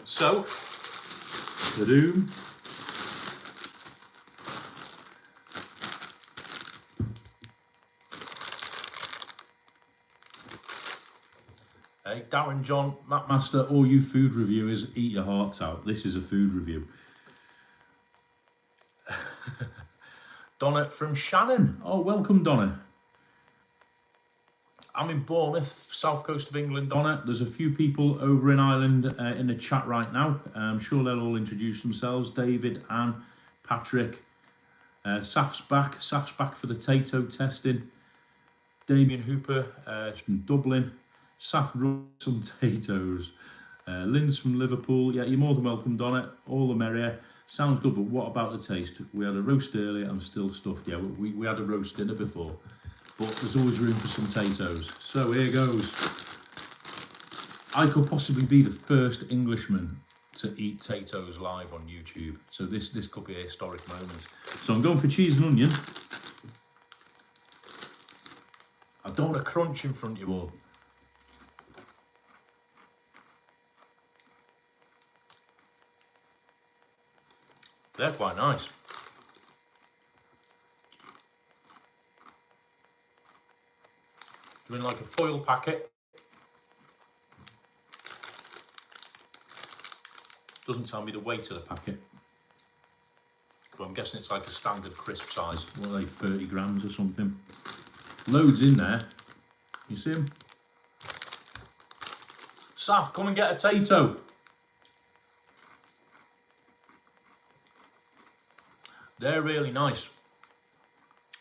So, ta-doom. Hey, Darren, John, Matt Master, all you food reviewers, eat your hearts out. This is a food review. Donna from Shannon. Oh, welcome, Donna. I'm in Bournemouth, south coast of England, Donna. There's a few people over in Ireland in the chat right now. I'm sure they'll all introduce themselves. David, Anne, Patrick. Saf's back. Saf's back for the Tayto testing. Damien Hooper from Dublin. Saf runs some Taytos. Lynn's from Liverpool. Yeah, you're more than welcome, Donna. All the merrier. Sounds good, but what about the taste? We had a roast earlier. I'm still stuffed. Yeah, we had a roast dinner before. But there's always room for some Taytos. So here goes. I could possibly be the first Englishman to eat Taytos live on YouTube. So this could be a historic moment. So I'm going for cheese and onion. I don't want to crunch in front of you all. They're quite nice. Doing like a foil packet. Doesn't tell me the weight of the packet. But I'm guessing it's like a standard crisp size. What are they, 30 grams or something? Loads in there. You see them? Saf, come and get a Tayto. They're really nice.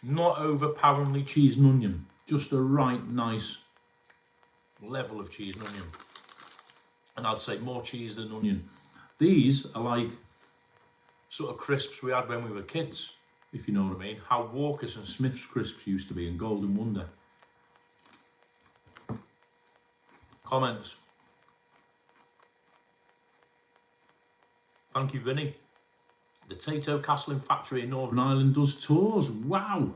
Not overpoweringly cheese and onion. Just a right nice level of cheese and onion. And I'd say more cheese than onion. These are like sort of crisps we had when we were kids, if you know what I mean. How Walker's and Smith's crisps used to be in Golden Wonder. Comments? Thank you, Vinny. The Tayto Castle factory in Northern Ireland does tours. Wow.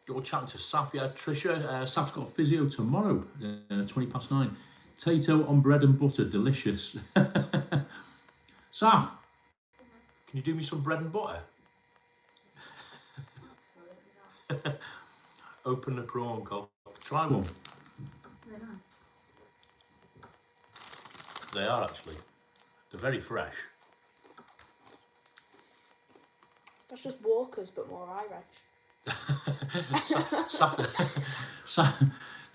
You're chatting to Saf, yeah, Trisha. Saf's got physio tomorrow, 9:20. Tayto on bread and butter, delicious. Saf, can you do me some bread and butter? Open the prawn cock. Try one. They're nice. They are actually. They're very fresh. That's just Walker's, but more Irish.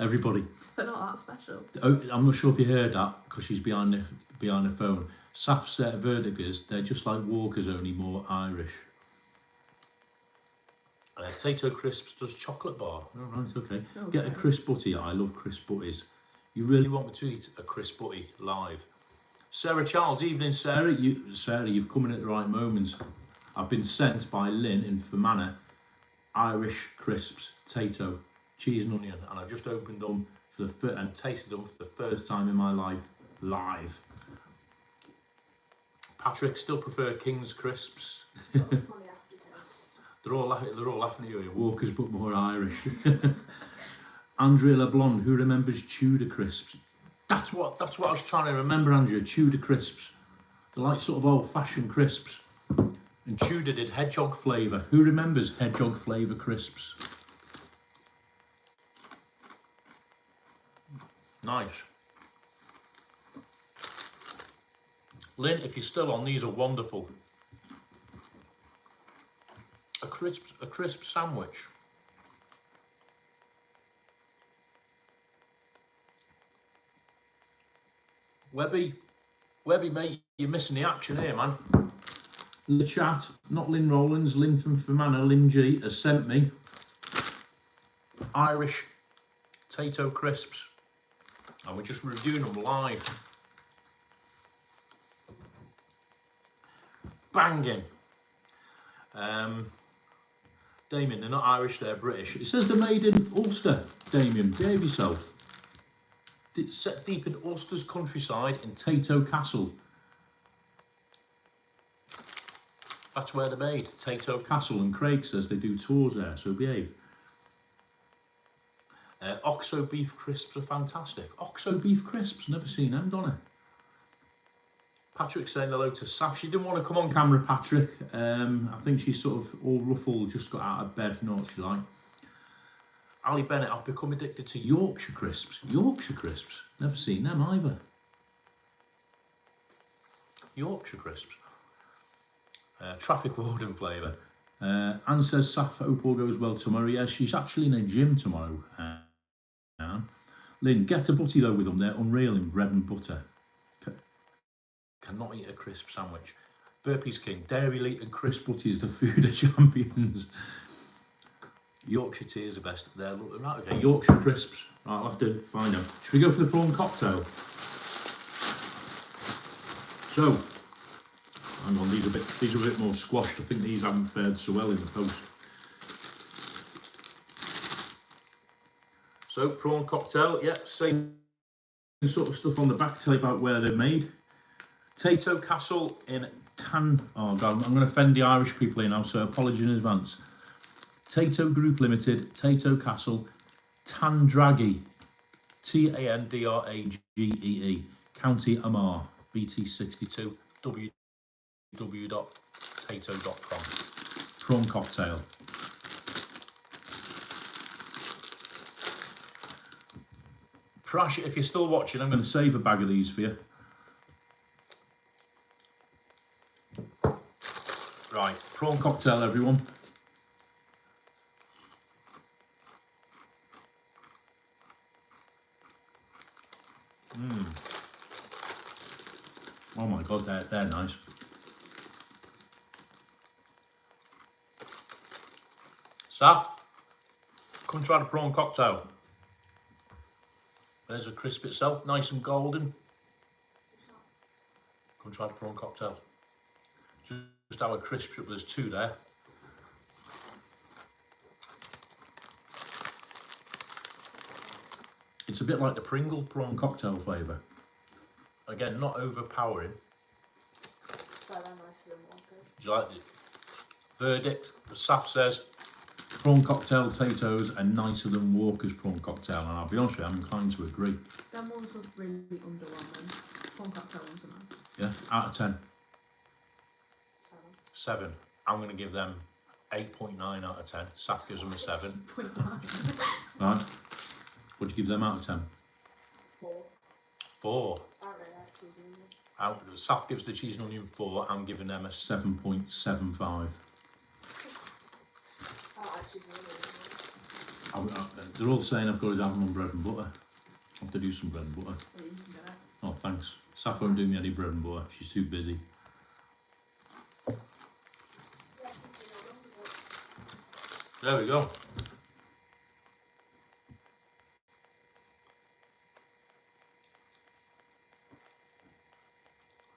Everybody. But not that special. Oh, I'm not sure if you heard that because she's behind the phone. Saf's verdict is they're just like Walker's, only more Irish. Tayto Crisps does chocolate bar. Oh, right, okay. Get a crisp butty. I love crisp butties. You really want me to eat a crisp butty live? Sarah Charles, evening Sarah. Sarah, you've come in at the right moment. I've been sent by Lynn in Fermanagh Irish crisps, Tayto, cheese and onion, and I've just opened them and tasted them for the first time in my life live. Patrick still prefer King's crisps. They're all laughing at you. Walkers but more Irish. Andrea LeBlond, who remembers Tudor crisps? That's what I was trying to remember, Andrea. Tudor crisps. They're like sort of old-fashioned crisps. And Tudor did hedgehog flavour. Who remembers hedgehog flavour crisps? Nice. Lynn, if you're still on, these are wonderful. A crisp sandwich. Webby, mate, you're missing the action here, man. In the chat, not Lynn Rowlands, Lynn from Fermanagh, Lynn G, has sent me Irish Tayto crisps. And we're just reviewing them live. Banging. Damien, they're not Irish, they're British. It says they're made in Ulster, Damien. Behave yourself. Set deep in Ulster's countryside in Tayto Castle. That's where they're made, Tayto Castle. And Craig says they do tours there, so behave. Oxo beef crisps are fantastic. Oxo beef crisps, never seen them, Donna. Patrick saying hello to Saf. She didn't want to come on camera, Patrick. I think she's sort of all ruffled, just got out of bed, you know what she like. Ali Bennett, I've become addicted to Yorkshire crisps. Yorkshire crisps, never seen them either. Yorkshire crisps. Traffic warden flavour. Anne says Saf, hope all goes well tomorrow. Yeah, she's actually in a gym tomorrow. Lynn, get a butty though with them. They're unreal in bread and butter. Cannot eat a crisp sandwich. Burpees King, Dairy Elite and crisp butty is the food of champions. Yorkshire tea is the best. There, right, okay, Yorkshire crisps. Right, I'll have to find them. Should we go for the prawn cocktail? So, hang on, these are a bit more squashed. I think these haven't fared so well in the post. So, prawn cocktail, yeah, same sort of stuff on the back, tell you about where they're made. Tayto Castle in oh God, I'm going to offend the Irish people here now, so apologies in advance. Tayto Group Limited, Tayto Castle, Tandragee, Tandragee, County Armagh, BT62, www.tayto.com. Prawn cocktail. Prash, if you're still watching, I'm going to save a bag of these for you. Right, prawn cocktail, everyone. Oh my God, they're nice. Saf, come try the prawn cocktail. There's a crisp itself, nice and golden. Come try the prawn cocktail. Just our crisp, there's two there. It's a bit like the Pringle prawn cocktail flavour. Again, not overpowering. Well, they're nicer than Walkers. Do you like it? Verdict, Saf says, prawn cocktail Taytos are nicer than Walker's prawn cocktail, and I'll be honest with you, I'm inclined to agree. Them ones were really underwhelming. Prawn cocktail ones are nice. Yeah, out of 10. 7. I'm going to give them 8.9 out of 10. Saf gives them a 7. 0.9. Right. What'd you give them out of 10? 4. 4. I don't really like cheese and onion. Saf gives the cheese and onion 4. I'm giving them a 7.75. I like cheese and onion. They're all saying I've got to have them on bread and butter. I have to do some bread and butter. Well, you can get it. Oh, thanks. Saf won't do me any bread and butter. She's too busy. There we go.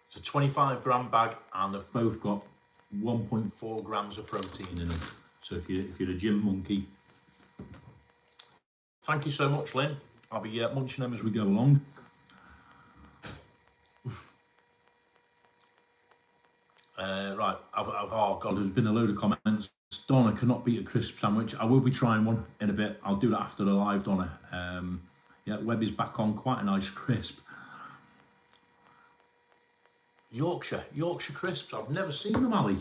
It's a 25 gram bag and they've both got 1.4 grams of protein in them. So if you're a gym monkey. Thank you so much, Lynn. I'll be munching them as we go along. Right, oh God, there's been a load of comments. Donna cannot beat a crisp sandwich. I will be trying one in a bit. I'll do that after the live, Donna. Yeah, Webby's back on, quite a nice crisp. Yorkshire crisps, I've never seen them, Ali.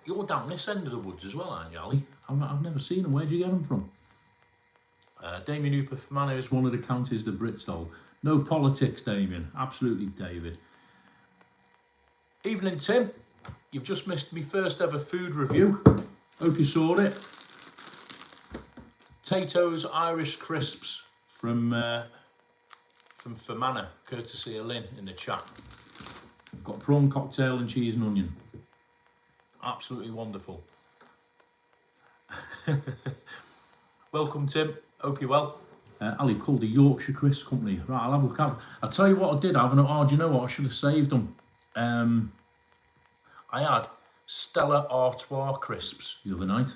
You're down this end of the woods as well, aren't you, Ali? I've never seen them. Where'd you get them from? Damien Hooper for Manor is one of the counties the Brits stole. No politics, Damien. Absolutely, David. Evening, Tim. You've just missed me first ever food review. Hope you saw it. Taytos Irish crisps from Fermanagh, courtesy of Lynn in the chat. I've got prawn cocktail and cheese and onion. Absolutely wonderful. Welcome, Tim. Hope you're well. Ali called the Yorkshire Crisp Company. Right, I'll have a look at. I'll tell you what I did have, and oh, do you know what? I should have saved them. I had Stella Artois crisps the other night.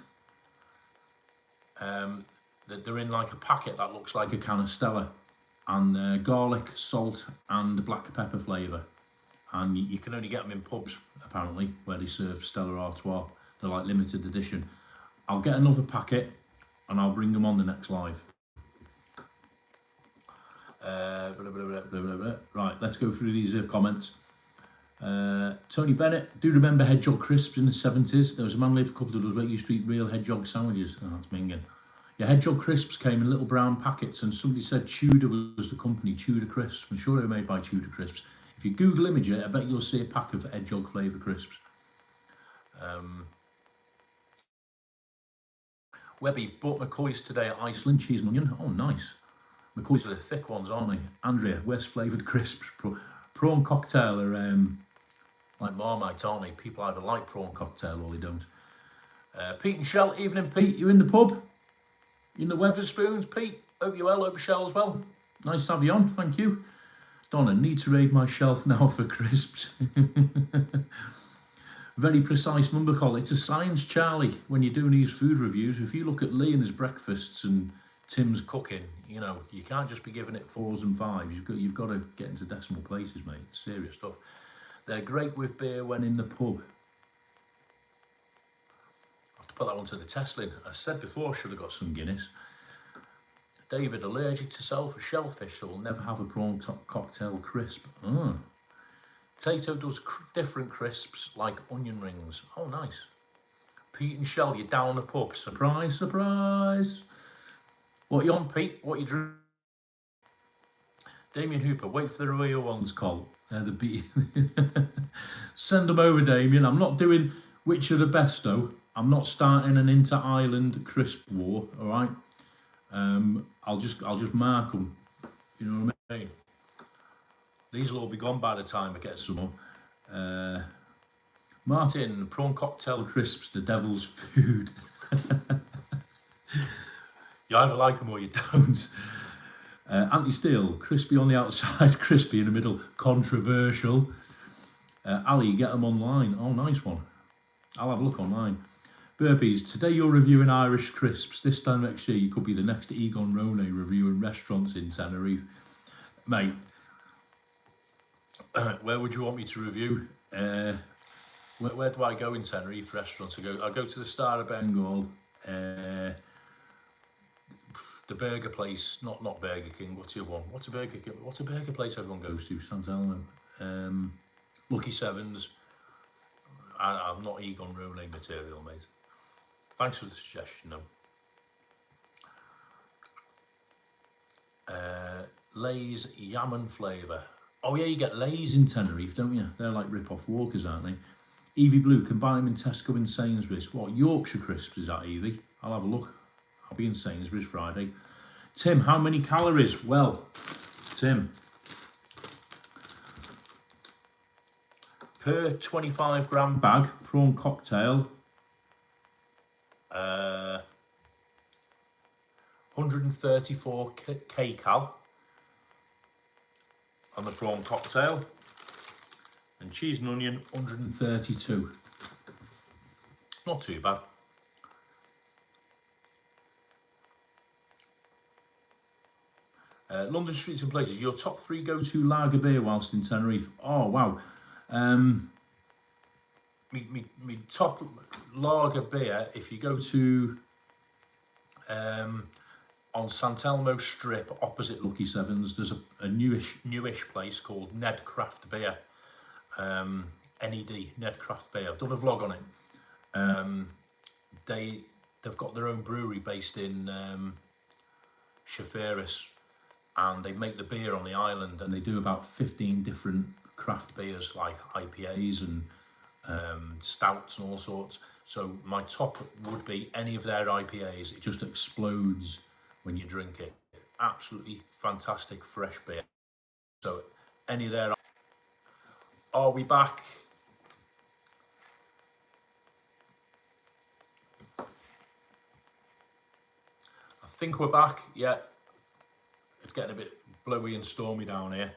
They're in like a packet that looks like a can of Stella, and garlic, salt, and black pepper flavour. And you can only get them in pubs apparently where they serve Stella Artois. They're like limited edition. I'll get another packet and I'll bring them on the next live. Right, let's go through these comments. Tony Bennett, do remember hedgehog crisps in the 70s? There was a man lived a couple of those where used to eat real hedgehog sandwiches. Oh, that's minging. Yeah, hedgehog crisps came in little brown packets, and somebody said Tudor was the company, Tudor Crisps. I'm sure they were made by Tudor Crisps. If you Google image it, I bet you'll see a pack of hedgehog flavour crisps. Webby bought McCoy's today at Iceland, cheese and onion. Oh, nice. McCoy's are the thick ones, aren't they? Andrea, West flavoured crisps. Prawn cocktail are like Marmite, aren't they? People either like prawn cocktail or they don't. Pete and Shell, evening Pete, you in the pub? You in the Weatherspoons, Pete? Hope you're well, hope Shell's well. Nice to have you on, thank you. Donna, need to raid my shelf now for crisps. Very precise number call. It's a science, Charlie, when you're doing these food reviews. If you look at Lee and his breakfasts and Tim's cooking, you know, you can't just be giving it 4s and 5s. You've got to get into decimal places, mate. It's serious stuff. They're great with beer when in the pub. I have to put that one to the test, Lynn. I said before I should have got some Guinness. David, allergic to shellfish, so will never have a prawn cocktail crisp. Oh. Tato does different crisps like onion rings. Oh, nice. Pete and Shell, you're down the pub. Surprise, surprise. What you on, Pete? What you drink? Damien Hooper, wait for the real ones, Col. The beat. Send them over, Damien. I'm not doing which are the best, though. I'm not starting an inter-island crisp war, all right? I'll just mark them. You know what I mean? These will all be gone by the time I get some more. Martin, prawn cocktail crisps, the devil's food. You either like them or you don't. Anti-Steel, crispy on the outside, crispy in the middle, controversial. Ali, get them online. Oh, nice one. I'll have a look online. Burpees, today you're reviewing Irish crisps. This time next year you could be the next Egon Rone reviewing restaurants in Tenerife. Mate, where would you want me to review? Where do I go in Tenerife restaurants? I go to the Star of Bengal, the burger place, not Burger King. What's your one? What's a burger place everyone goes to? San Telmo. Lucky Sevens. I'm not Egon Rone material, mate. Thanks for the suggestion, though. Lay's Yaman flavour. Oh yeah, you get Lay's in Tenerife, don't you? They're like rip-off Walkers, aren't they? Evie Blue, can buy them in Tesco and Sainsbury's. What, Yorkshire crisps is that, Evie? I'll have a look. I'll be in Sainsbury's Friday. Tim, how many calories? Well, Tim, per 25 gram bag, prawn cocktail, 134 kcal on the prawn cocktail, and cheese and onion 132. Not too bad. London streets and places. Your top 3 go-to lager beer whilst in Tenerife. Oh wow. Me top lager beer, if you go to on Santelmo Strip opposite Lucky Sevens, there's a newish place called Ned Craft Beer. NED, Ned Craft Beer. I've done a vlog on it. They've got their own brewery based in Chaferis, and they make the beer on the island, and they do about 15 different craft beers like IPAs and stouts and all sorts. So my top would be any of their IPAs. It just explodes when you drink it. Absolutely fantastic fresh beer. So any of their... Are we back? I think we're back. Yeah, it's getting a bit blowy and stormy down here.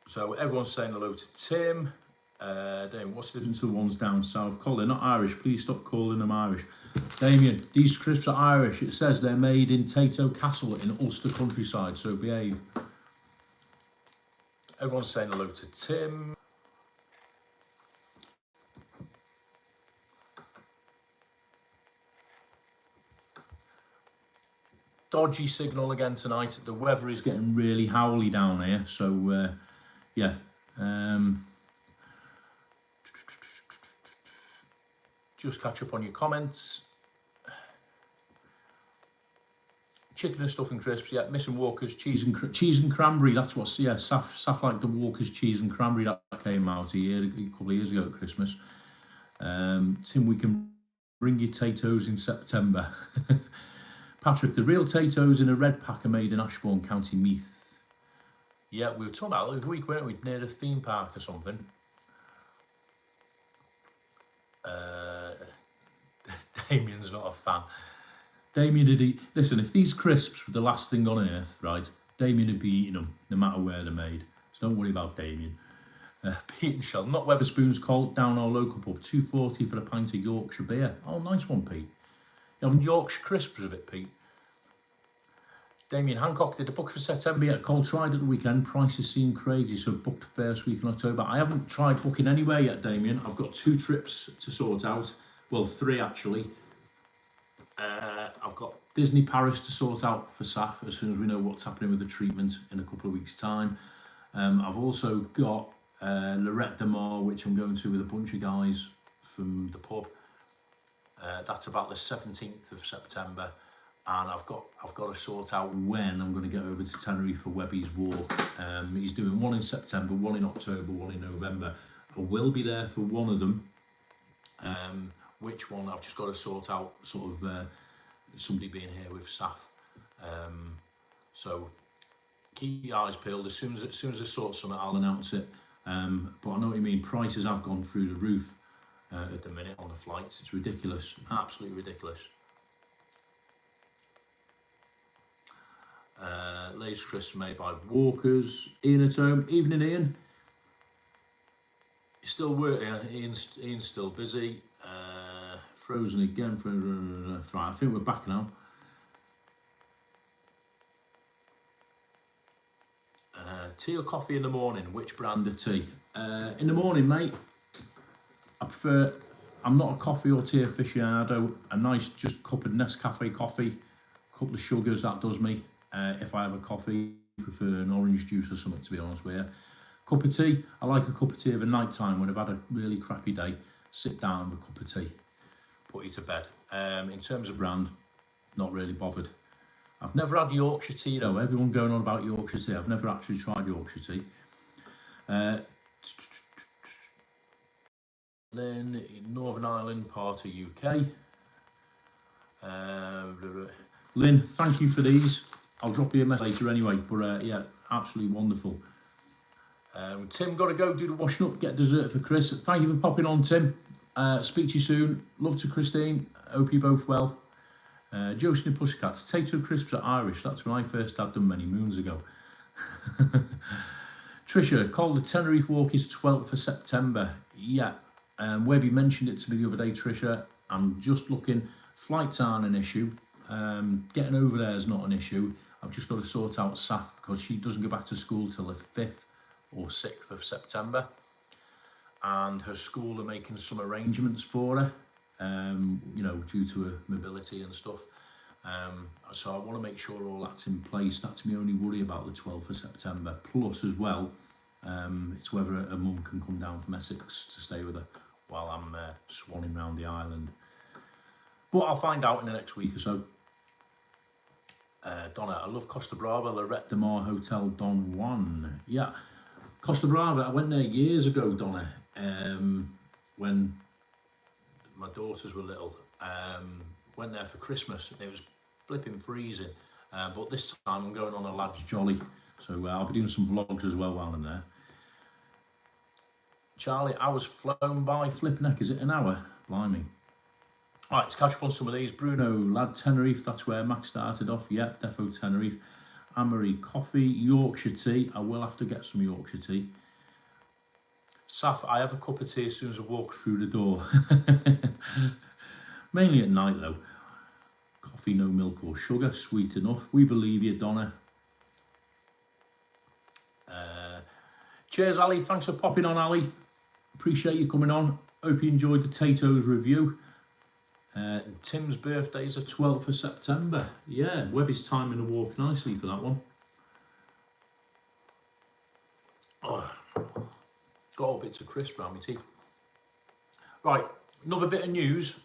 So everyone's saying hello to Tim. Damien, what's the difference to the ones down south? Colin, not Irish. Please stop calling them Irish. Damien, these crisps are Irish. It says they're made in Taytos Castle in Ulster countryside, so behave. Everyone's saying hello to Tim. Dodgy signal again tonight. The weather is getting really howly down here, so yeah. Just catch up on your comments. Chicken and stuffing crisps, yeah. Missing Walker's cheese and cranberry. That's what's, yeah. Saf like the Walker's cheese and cranberry that came out a couple of years ago at Christmas. Tim, we can bring you Taytos in September. Patrick, the real Taytos in a red pack are made in Ashbourne, County Meath. Yeah, we were talking about it the other week, weren't we? Near a theme park or something. Damien's not a fan. Damien would eat... Listen, if these crisps were the last thing on earth, right, Damien would be eating them, no matter where they're made. So don't worry about Damien. Pete and Shell, not Weatherspoon's Colt, down our local pub, $2.40 for a pint of Yorkshire beer. Oh, nice one, Pete. You having Yorkshire crisps with it, Pete? Damien Hancock did a book for September yet. Cole tried at the weekend. Prices seem crazy, so booked first week in October. I haven't tried booking anywhere yet, Damien. I've got 2 trips to sort out. Well, 3 actually. I've got Disney Paris to sort out for Saf as soon as we know what's happening with the treatment in a couple of weeks' time. I've also got Lorette de Mar, which I'm going to with a bunch of guys from the pub. That's about the 17th of September, and I've got to sort out when I'm going to get over to Tenerife for Webby's walk. He's doing one in September, one in October, one in November. I will be there for one of them. Which one I've just got to sort out, sort of somebody being here with Saf. So keep your eyes peeled. As soon as I sort something, I'll announce it. But I know what you mean. Prices have gone through the roof at the minute on the flights. It's ridiculous, absolutely ridiculous. Lay's crisps made by Walkers. Ian at home. Evening, Ian. Still working. Ian's still busy. Frozen again for right. I think we're back now. Tea or coffee in the morning? Which brand of tea? In the morning, mate. I prefer. I'm not a coffee or tea aficionado. A nice just cup of Nescafe coffee, a couple of sugars, that does me. If I have a coffee, I prefer an orange juice or something, to be honest with you. Cup of tea. I like a cup of tea of a night time when I've had a really crappy day. Sit down with a cup of tea. Put you to bed. In terms of brand, not really bothered. I've never had Yorkshire tea though. Everyone going on about Yorkshire tea. I've never actually tried Yorkshire tea. Then Northern Ireland, part of UK. Lynn, thank you for these. I'll drop you a message later anyway. But yeah, absolutely wonderful. Tim, got to go do the washing up, get dessert for Chris. Thank you for popping on, Tim. Speak to you soon. Love to Christine. Hope you're both well. Josie and the Pussycats. Tato crisps are Irish. That's when I first had them many moons ago. Trisha, call the Tenerife walk is 12th of September. Yeah. Webby mentioned it to me the other day, Trisha. I'm just looking. Flights aren't an issue. Getting over there is not an issue. I've just got to sort out Saf because she doesn't go back to school till the 5th or 6th of September. And her school are making some arrangements for her, you know, due to her mobility and stuff. So I want to make sure all that's in place. That's my only worry about the 12th of September. Plus as well, it's whether a mum can come down from Essex to stay with her while I'm swanning around the island. But I'll find out in the next week or so. Donna, I love Costa Brava, Lorette de Mar Hotel Don Juan. Yeah, Costa Brava, I went there years ago, Donna, when my daughters were little. Went there for Christmas. It was flipping freezing. But this time I'm going on a lad's jolly. So I'll be doing some vlogs as well while I'm there. Charlie, hours flown by, flipping heck, is it an hour? Blimey. All right, to catch up on some of these, Bruno, Lad Tenerife, that's where Max started off. Yep, Defo Tenerife. Anne-Marie Coffee, Yorkshire tea. I will have to get some Yorkshire tea. Saf, I have a cup of tea as soon as I walk through the door. Mainly at night though. Coffee, no milk or sugar, sweet enough. We believe you, Donna. Cheers, Ali. Thanks for popping on, Ali. Appreciate you coming on. Hope you enjoyed the Taytos review. Tim's birthday is the 12th of September. Yeah, Webby's timing the walk nicely for that one. Oh, got all bits of crisp around my teeth. Right, another bit of news.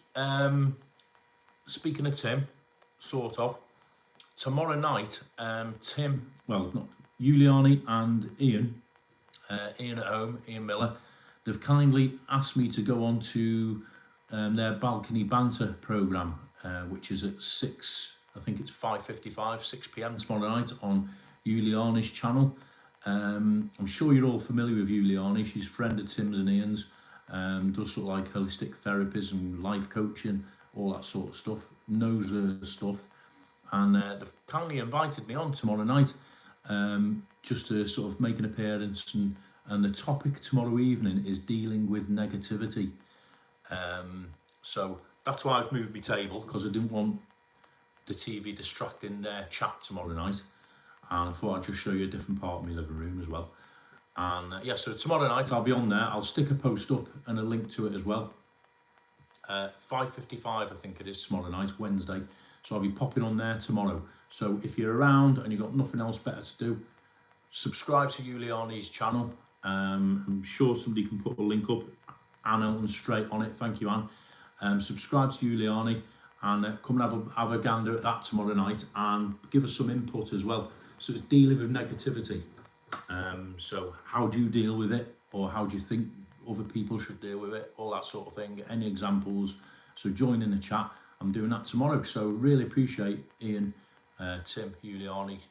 Speaking of Tim, sort of. Tomorrow night, Tim, well, not Juliane and Ian at home, Ian Miller, they've kindly asked me to go on to their balcony banter programme, which is at 6, I think it's 5:55, 6 p.m. tomorrow night on Juliane's channel. I'm sure you're all familiar with Juliane. She's a friend of Tim's and Ian's, does sort of like holistic therapies and life coaching, all that sort of stuff, knows her stuff. And they've kindly invited me on tomorrow night just to sort of make an appearance. And the topic tomorrow evening is dealing with negativity. So that's why I've moved my table, because I didn't want the TV distracting their chat tomorrow night, and I thought I'd just show you a different part of my living room as well. And yeah, so tomorrow night I'll be on there. I'll stick a post up and a link to it as well. 5:55 I think it is tomorrow night, Wednesday, so I'll be popping on there tomorrow. So if you're around and you've got nothing else better to do, subscribe to Juliane's channel. I'm sure somebody can put a link up. Anne Elton straight on it, thank you, Anne. Subscribe to Juliane and come and have a gander at that tomorrow night and give us some input as well. So it's dealing with negativity. So how do you deal with it, or how do you think other people should deal with it, all that sort of thing, any examples. So join in the chat. I'm doing that tomorrow, so really appreciate Ian, Tim, Juliane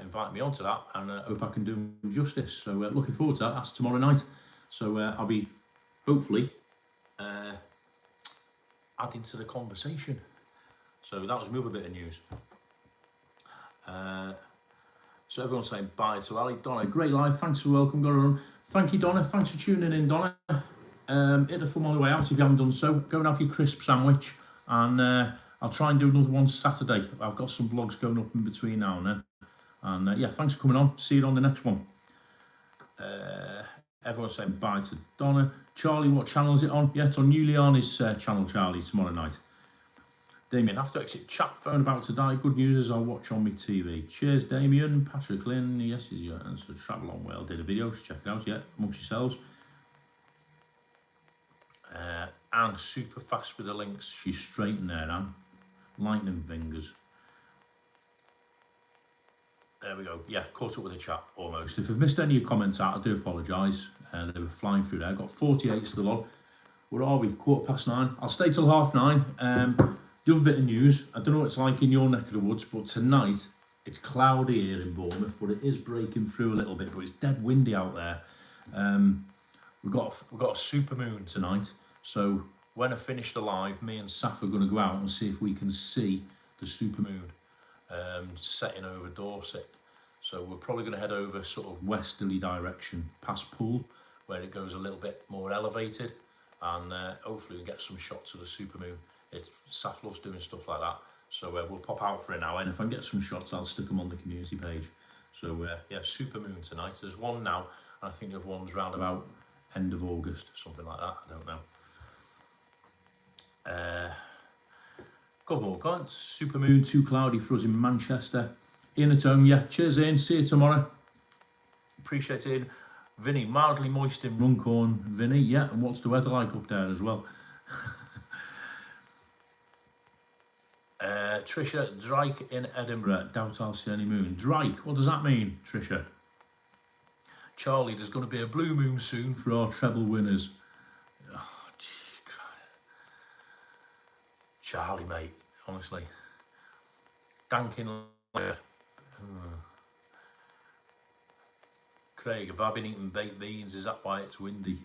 inviting me onto that, and hope I can do them justice. So looking forward to that. That's tomorrow night, so I'll be hopefully adding to the conversation. So that was another bit of news. So everyone's saying bye to Ali. Donna, great live, thanks for welcome, got on. Thank you, Donna, thanks for tuning in, Donna. Hit the thumb on the way out if you haven't done so. Go and have your crisp sandwich, and I'll try and do another one Saturday. I've got some vlogs going up in between now and then. And yeah, thanks for coming on. See you on the next one. Everyone's saying bye to Donna. Charlie, what channel is it on? Yeah, it's on Juliane's channel, Charlie, tomorrow night. Damien, have to exit chat, phone about to die. Good news is I'll watch on my TV. Cheers, Damien. Patrick Lynn, yes, is your answer. Travel on well, did a video, so check it out, yeah, amongst yourselves. Anne, super fast with the links. She's straight in there, Anne. Lightning fingers. There we go. Yeah, caught up with the chat almost. If I've missed any of your comments out, I do apologise. They were flying through there. I've got 48 still on. Where are we? 9:15. I'll stay till 9:30. The other bit of news, I don't know what it's like in your neck of the woods, but tonight it's cloudy here in Bournemouth, but it is breaking through a little bit, but it's dead windy out there. We've got a super moon tonight, so when I finish the live, me and Saf are going to go out and see if we can see the super moon setting over Dorset. So we're probably going to head over sort of westerly direction past Poole, where it goes a little bit more elevated, and hopefully we get some shots of the super moon. Saf loves doing stuff like that, So we'll pop out for an hour, and if I can get some shots, I'll stick them on the community page. So yeah, super moon tonight. There's one now, and I think the other one's round about end of August, something like that. I don't know. Couple more comments. Super moon, too cloudy for us in Manchester. Ian at home, yeah. Cheers, Ian. See you tomorrow. Appreciate it, Ian. Vinny, mildly moist in Runcorn. Vinny, yeah. And what's the weather like up there as well? Trisha, Drake in Edinburgh. Doubt I'll see any moon. Drake, what does that mean, Trisha? Charlie, there's going to be a blue moon soon for our treble winners. Oh, Charlie, mate, honestly. Dankin. Craig, have I been eating baked beans? Is that why it's windy?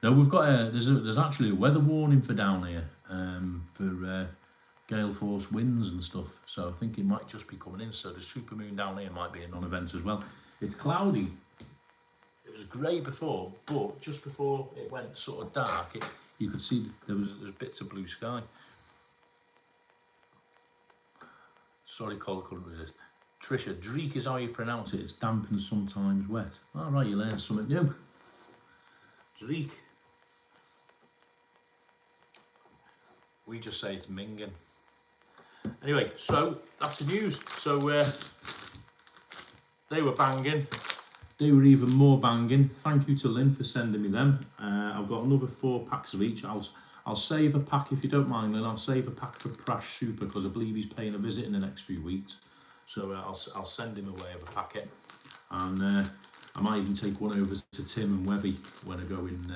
No, we've got there's actually a weather warning for down here for gale force winds and stuff. So I think it might just be coming in. So the super moon down here might be a non-event as well. It's cloudy. It was grey before, but just before it went sort of dark, you could see there's bits of blue sky. Sorry, Cole, couldn't resist. Trisha, Dreek is how you pronounce it. It's damp and sometimes wet. All right, you learned something new. Dreek. We just say it's minging. Anyway, so that's the news. So they were banging. They were even more banging. Thank you to Lynn for sending me them. I've got another 4 packs of each. I'll save a pack if you don't mind, Lynn. I'll save a pack for Prash Super because I believe he's paying a visit in the next few weeks. So I'll send him away of a packet, and I might even take one over to Tim and Webby when I go in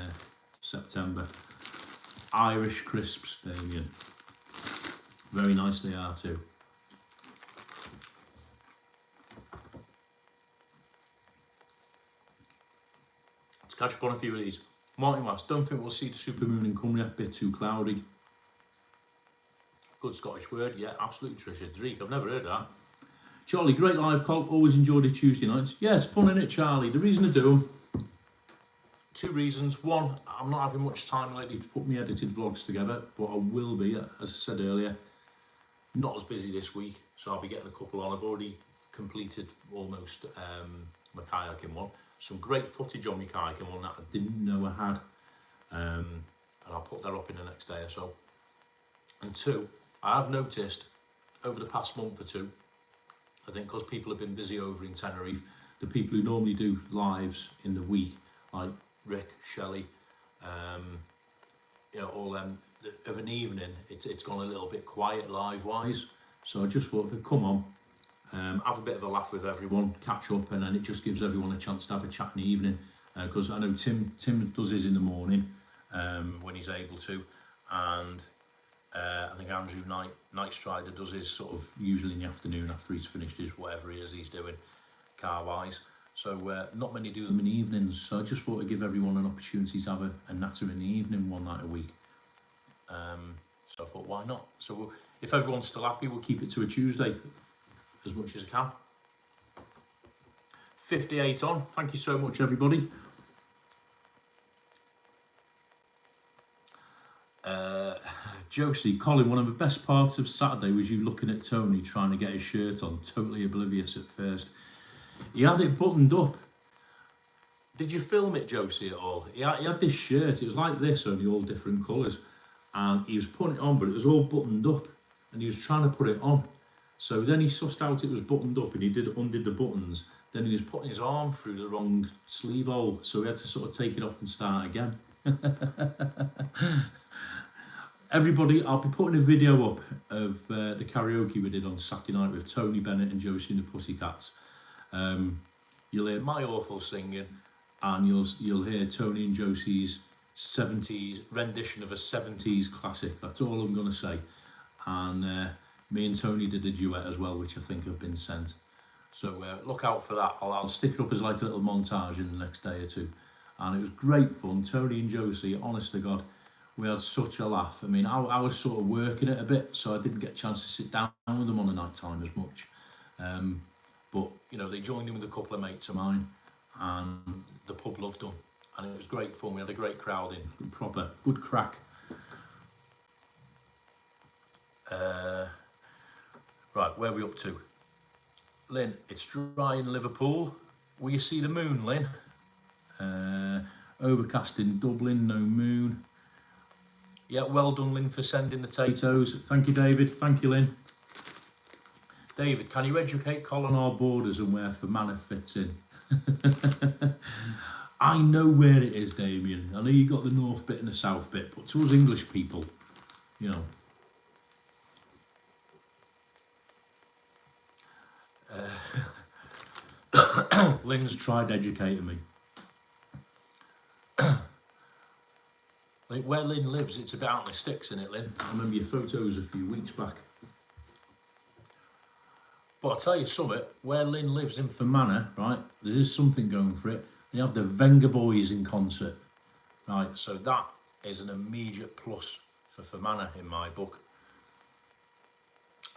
September. Irish crisps, Damien. Very nice they are too. Let's catch up on a few of these. Martin West, don't think we'll see the super moon in Cumbria, bit too cloudy. Good Scottish word, yeah, absolutely, Trisha. Dreek, I've never heard that. Charlie, great live call, always enjoyed it Tuesday nights. Yeah, it's fun, innit, Charlie? The reason to do them, 2 reasons. One, I'm not having much time lately to put my edited vlogs together, but I will be, as I said earlier, not as busy this week, so I'll be getting a couple on. I've already completed almost my kayaking one. Some great footage on my kayaking one that I didn't know I had, and I'll put that up in the next day or so. And 2, I have noticed over the past month or 2, I think because people have been busy over in Tenerife, the people who normally do lives in the week, like Rick, Shelley, you know, all them, of an evening, it's gone a little bit quiet live-wise. So I just thought, if it come on, have a bit of a laugh with everyone, catch up, and then it just gives everyone a chance to have a chat in the evening. Because I know Tim does his in the morning when he's able to, and I think Andrew Night Strider does his sort of usually in the afternoon after he's finished his whatever it is he's doing car-wise. So not many do them in the evenings, so I just thought I'd give everyone an opportunity to have a natter in the evening one night a week. So I thought, why not? So if everyone's still happy, we'll keep it to a Tuesday as much as I can. 58 on. Thank you so much, everybody. Josie, Colin, one of the best parts of Saturday was you looking at Tony trying to get his shirt on, totally oblivious at first. He had it buttoned up. Did you film it, Josie, at all? He had this shirt, it was like this, only all different colours. And he was putting it on, but it was all buttoned up. And he was trying to put it on. So then he sussed out it was buttoned up and he undid the buttons. Then he was putting his arm through the wrong sleeve hole. So he had to sort of take it off and start again. Everybody, I'll be putting a video up of the karaoke we did on Saturday night with Tony Bennett and Josie and the Pussycats. You'll hear my awful singing, and you'll hear Tony and Josie's 70s rendition of a 70s classic. That's all I'm going to say. And me and Tony did a duet as well, which I think have been sent. So look out for that. I'll stick it up as like a little montage in the next day or 2. And it was great fun. Tony and Josie, honest to God, we had such a laugh. I mean, I was sort of working it a bit, so I didn't get a chance to sit down with them on the night time as much. But, you know, they joined in with a couple of mates of mine, and the pub loved them. And it was great fun. We had a great crowd in, proper, good crack. Right, where are we up to? Lynn, it's dry in Liverpool. Will you see the moon, Lynn? Overcast in Dublin, no moon. Yeah, well done, Lynn, for sending the Taytos. Thank you, David. Thank you, Lynn. David, can you educate Colin our borders and where Fermanagh fits in? I know where it is, Damien. I know you got the north bit and the south bit, but to us English people, you know. Lynn's tried educating me. I think where Lynn lives, it's a bit out in the sticks, isn't it, Lynn? I remember your photos a few weeks back. But I'll tell you something, where Lynn lives in Fermanagh, right, there is something going for it. They have the Venga Boys in concert, right, so that is an immediate plus for Fermanagh in my book.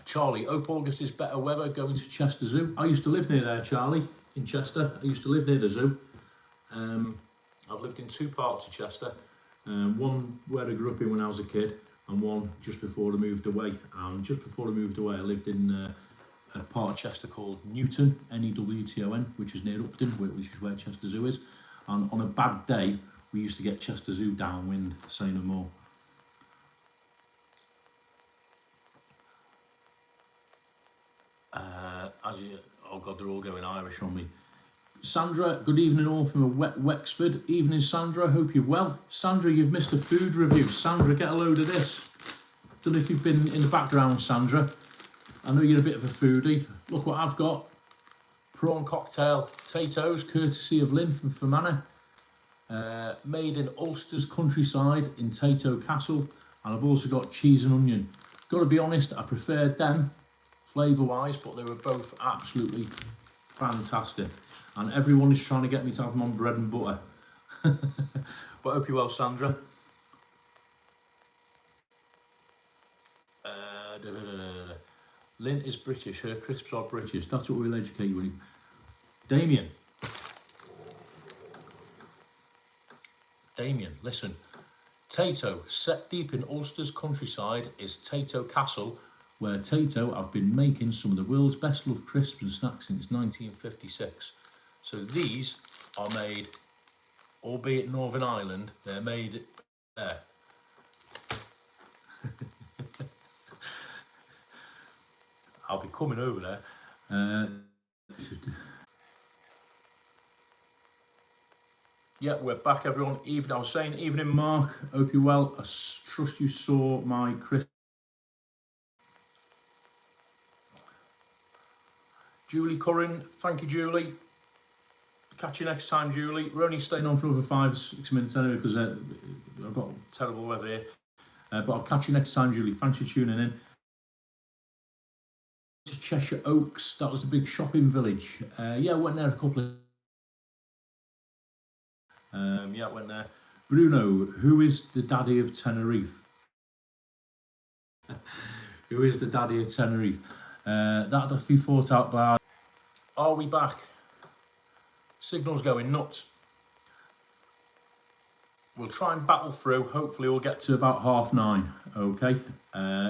Charlie, hope August is better weather going to Chester Zoo. I used to live near there, Charlie, in Chester. I used to live near the zoo. I've lived in two parts of Chester. One where I grew up in when I was a kid, and one just before I moved away. And just before I moved away, I lived in a part of Chester called Newton, Newton, which is near Upton, which is where Chester Zoo is. And on a bad day, we used to get Chester Zoo downwind, say no more. Oh God, they're all going Irish on me. Sandra, good evening all from Wexford. Evening, Sandra, hope you're well. Sandra, you've missed a food review. Sandra, get a load of this. Don't know if you've been in the background, Sandra. I know you're a bit of a foodie. Look what I've got. Prawn cocktail Taytos, courtesy of Lynn from Fermanagh. Made in Ulster's countryside in Tayto Castle. And I've also got cheese and onion. Got to be honest, I preferred them flavour-wise, but they were both absolutely fantastic. And everyone is trying to get me to have them on bread and butter. But I hope you're well, Sandra. Lynn is British, her crisps are British. That's what we'll educate you in. Damien, listen. Tayto, set deep in Ulster's countryside, is Tayto Castle, where Tayto have been making some of the world's best loved crisps and snacks since 1956. So these are made, albeit Northern Ireland, they're made there. I'll be coming over there. Yeah, we're back, everyone. I was saying, evening, Mark. Hope you're well. I trust you saw my crisp. Julie Curran, thank you, Julie. Catch you next time, Julie. We're only staying on for another 5-6 minutes anyway because I've got terrible weather here. But I'll catch you next time, Julie. Thanks for tuning in. To Cheshire Oaks, that was the big shopping village. Yeah, I went there a couple of... yeah, I went there. Bruno, who is the daddy of Tenerife? Who is the daddy of Tenerife? That has to be thought out by... Are we back? Signal's going nuts. We'll try and battle through. Hopefully we'll get to about 9:30. Okay.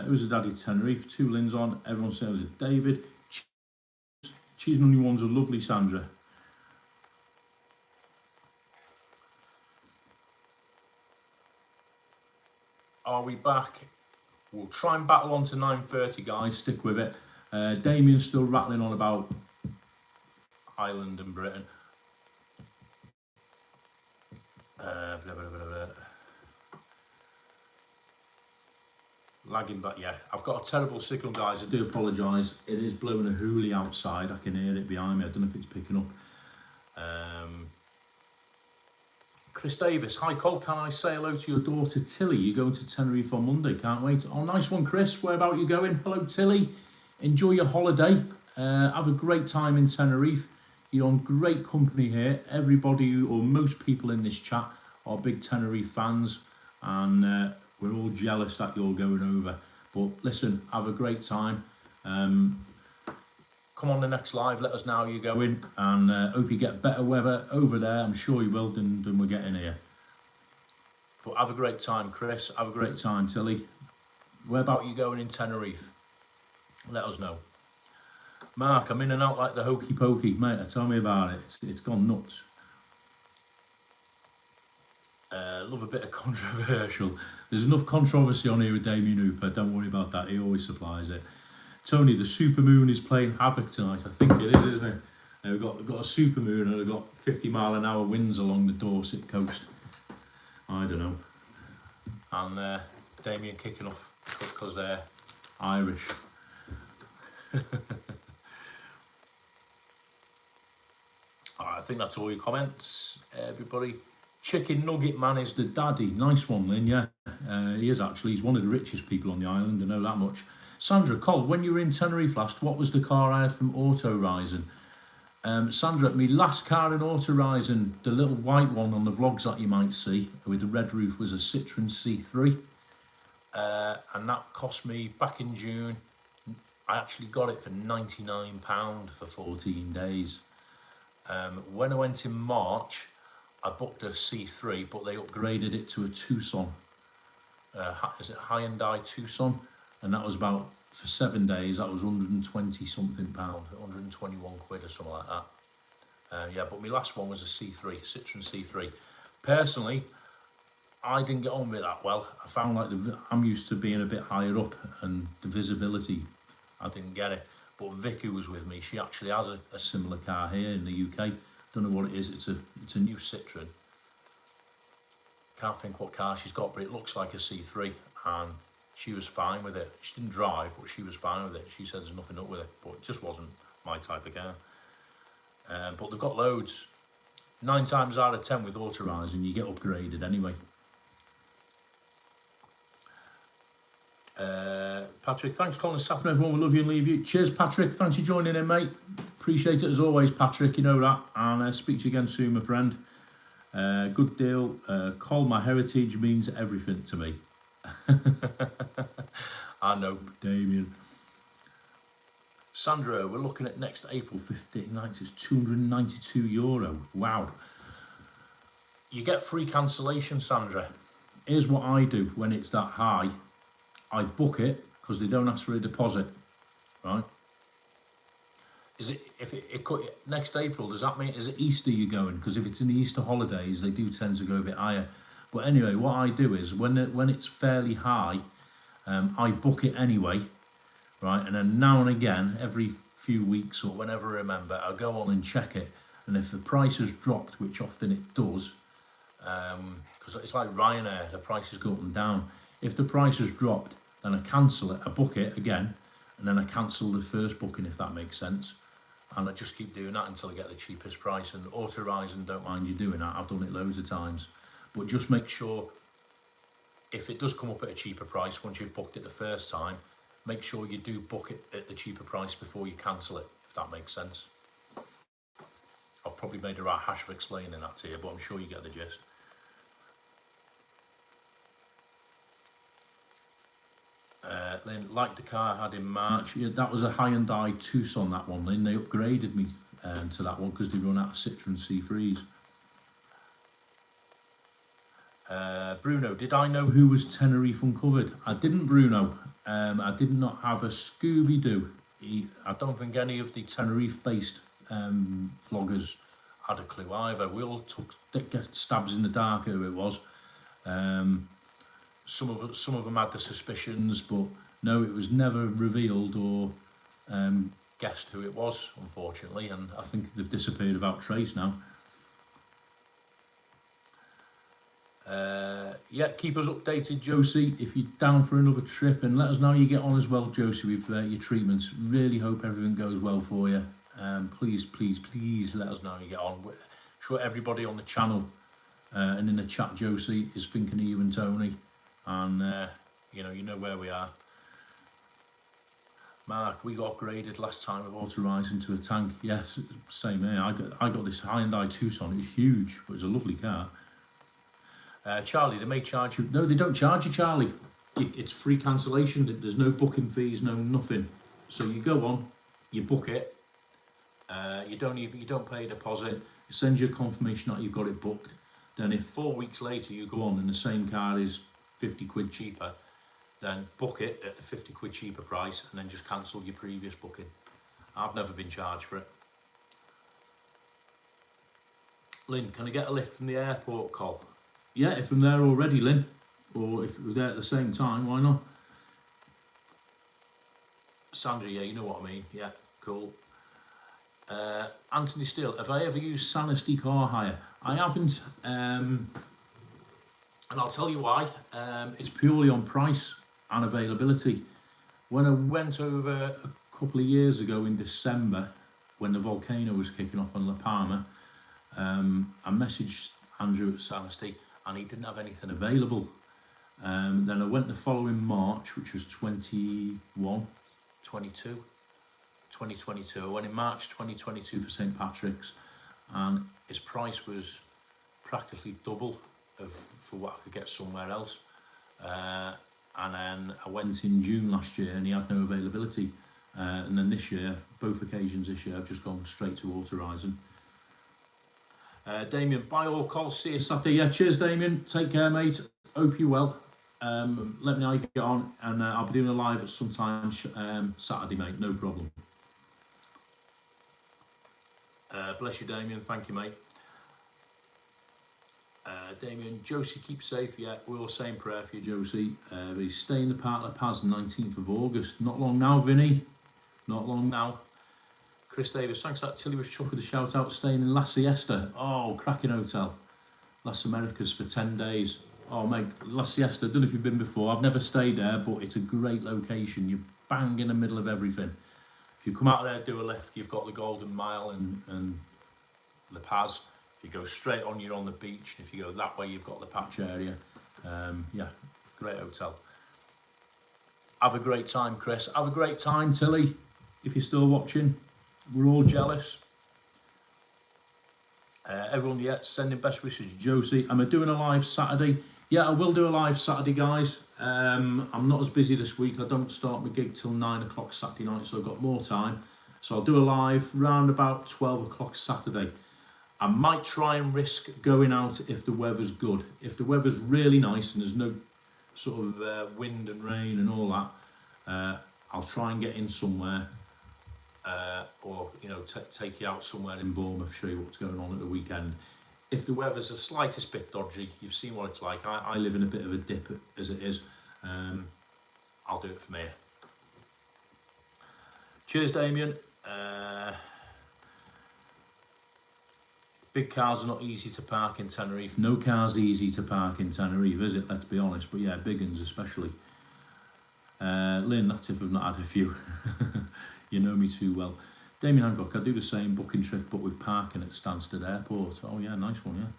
Who's the daddy of Tenerife? 2 Lynn's on. Everyone says it's David. Cheese and onion ones are lovely, Sandra. Are we back? We'll try and battle on to 9:30, guys. Stick with it. Damien's still rattling on about Ireland and Britain. Blah, blah, blah, blah. Lagging back, yeah. I've got a terrible signal, guys. I do apologise. It is blowing a hoolie outside. I can hear it behind me. I don't know if it's picking up. Chris Davis, hi Col, can I say hello to your daughter Tilly? You're going to Tenerife on Monday, can't wait. Oh, nice one, Chris. Where about you going? Hello, Tilly. Enjoy your holiday. Have a great time in Tenerife. You're on great company here. Everybody, or most people in this chat, are big Tenerife fans, and we're all jealous that you're going over. But listen, have a great time. Come on the next live, let us know how you're going, and hope you get better weather over there. I'm sure you will than we're getting here. But have a great time, Chris. Have a great time, Tilly. Where about you going in Tenerife? Let us know. Mark, I'm in and out like the hokey pokey, mate. Tell me about it. It's gone nuts. Love a bit of controversial. There's enough controversy on here with Damien Hooper. Don't worry about that. He always supplies it. Tony, the supermoon is playing havoc tonight. I think it is, isn't it? We've got a supermoon and we've got 50-mile-an-hour winds along the Dorset coast. I don't know. And Damien kicking off because they're Irish. I think that's all your comments, everybody. Chicken Nugget Man is the daddy. Nice one, Lynn, yeah. He is actually. He's one of the richest people on the island, I know that much. Sandra, Col, when you were in Tenerife last, what was the car I had from Auto Rising? Sandra, my last car in Auto Rising, the little white one on the vlogs that you might see, with the red roof, was a Citroen C3. And that cost me, back in June, I actually got it for £99 for 14 days. When I went in March, I booked a C3, but they upgraded it to a Tucson. Is it Hyundai Tucson? And that was about, for 7 days, that was 120 something pound, 121 quid or something like that. Yeah, but my last one was a C3, Citroen C3. Personally, I didn't get on with it that well. I found like I'm used to being a bit higher up, and the visibility, I didn't get it. But Vic, who was with me, she actually has a similar car here in the UK. Don't know what it is. It's a new Citroen. Can't think what car she's got, but it looks like a C3, and she was fine with it. She didn't drive, but she was fine with it. She said there's nothing up with it, but it just wasn't my type of car. But they've got loads. 9 times out of 10 with Auto Rising, you get upgraded anyway. Patrick, thanks Colin Saffron, everyone, we love you and leave you. Cheers Patrick, thanks for joining in, mate. Appreciate it as always, Patrick, you know that. And speak to you again soon, my friend. Good deal. Call my heritage means everything to me. I know, Damien. Sandra, we're looking at next April 15 nights. It's €292. Wow. You get free cancellation, Sandra. Here's what I do when it's that high. I book it because they don't ask for a deposit, right? Is it next April? Does that mean, is it Easter you're going? Because if it's in the Easter holidays, they do tend to go a bit higher. But anyway, what I do is when it's fairly high, I book it anyway, right? And then now and again, every few weeks or whenever I remember, I'll go on and check it. And if the price has dropped, which often it does, because it's like Ryanair, the prices go up and down. If the price has dropped, then I cancel it, I book it again, and then I cancel the first booking, if that makes sense. And I just keep doing that until I get the cheapest price. And Auto Rising don't mind you doing that. I've done it loads of times. But just make sure, if it does come up at a cheaper price, once you've booked it the first time, make sure you do book it at the cheaper price before you cancel it, if that makes sense. I've probably made a right hash of explaining that to you, but I'm sure you get the gist. Lynn, like the car I had in March, yeah, that was a Hyundai Tucson, that one, Lynn. They upgraded me to that one because they run out of Citroen C3s. Bruno, did I know who was Tenerife Uncovered? I didn't, Bruno. I did not have a Scooby-Doo. I don't think any of the Tenerife-based vloggers had a clue either. We all took stabs in the dark who it was. Some of them had the suspicions, but no, it was never revealed or guessed who it was, unfortunately, and I think they've disappeared without trace now. Yeah, keep us updated, Josie, if you're down for another trip, and let us know how you get on as well, Josie, with your treatments. Really hope everything goes well for you. Please let us know how you get on. I'm sure everybody on the channel and in the chat, Josie, is thinking of you and Tony, and you know where we are. Mark, we got upgraded last time with Auto Rising to a tank. Yes, same here. I got this Hyundai Tucson. It's huge, but it's a lovely car. Charlie, they may charge you. No, they don't charge you, Charlie. It's free cancellation. There's no booking fees, no nothing. So you go on, you book it. You don't pay a deposit. It sends you a confirmation that you've got it booked. Then if 4 weeks later you go on and the same car is 50 quid cheaper, then book it at the 50 quid cheaper price and then just cancel your previous booking. I've never been charged for it. Lynn, can I get a lift from the airport, Col? Yeah, if I'm there already, Lynn. Or if we're there at the same time, why not? Sandra, yeah, you know what I mean. Yeah, cool. Anthony Steele, have I ever used Sanesty car hire? I haven't, and I'll tell you why. It's purely on price and availability. When I went over a couple of years ago in December, when the volcano was kicking off on La Palma, I messaged Andrew at Sanesty and he didn't have anything available. Then I went the following March, which was 2022. I went in March 2022 for St. Patrick's, and his price was practically double for what I could get somewhere else. And then I went in June last year and he had no availability. And then this year, both occasions this year, I've just gone straight to Autorising. Damien, bye all, calls, see you Saturday. Yeah, cheers Damien, take care mate, hope you're well. Let me know how you get on, and I'll be doing a live at some time Saturday mate, no problem. Bless you Damien, thank you mate. Damien, Josie, keep safe. Yeah, we're all saying prayer for you, Josie. He's staying the part of the Paz 19th of August. Not long now, Vinny. Not long now. Chris Davis, thanks that Tilly was chuffed with a shout out, staying in La Siesta. Oh, cracking hotel. Las Americas for 10 days. Oh mate, La Siesta, I don't know if you've been before. I've never stayed there, but it's a great location. You're bang in the middle of everything. If you come out there, do a lift, you've got the Golden Mile and La Paz. If you go straight on, you're on the beach. If you go that way, you've got the patch area. Yeah, great hotel. Have a great time, Chris. Have a great time, Tilly, if you're still watching. We're all jealous. Everyone, yeah, sending best wishes, Josie. Am I doing a live Saturday? Yeah, I will do a live Saturday, guys. I'm not as busy this week. I don't start my gig till 9 o'clock Saturday night, so I've got more time. So I'll do a live round about 12 o'clock Saturday. I might try and risk going out if the weather's good. If the weather's really nice and there's no sort of wind and rain and all that, I'll try and get in somewhere, or you know, take you out somewhere in Bournemouth, show you what's going on at the weekend. If the weather's the slightest bit dodgy, you've seen what it's like. I live in a bit of a dip as it is. I'll do it from here. Cheers, Damien. Big cars are not easy to park in Tenerife. No car's easy to park in Tenerife, is it? Let's be honest. But yeah, big uns especially. Lynn, that's if I've not had a few. You know me too well. Damien Hancock, I do the same booking trick, but with parking at Stansted Airport. Oh yeah, nice one,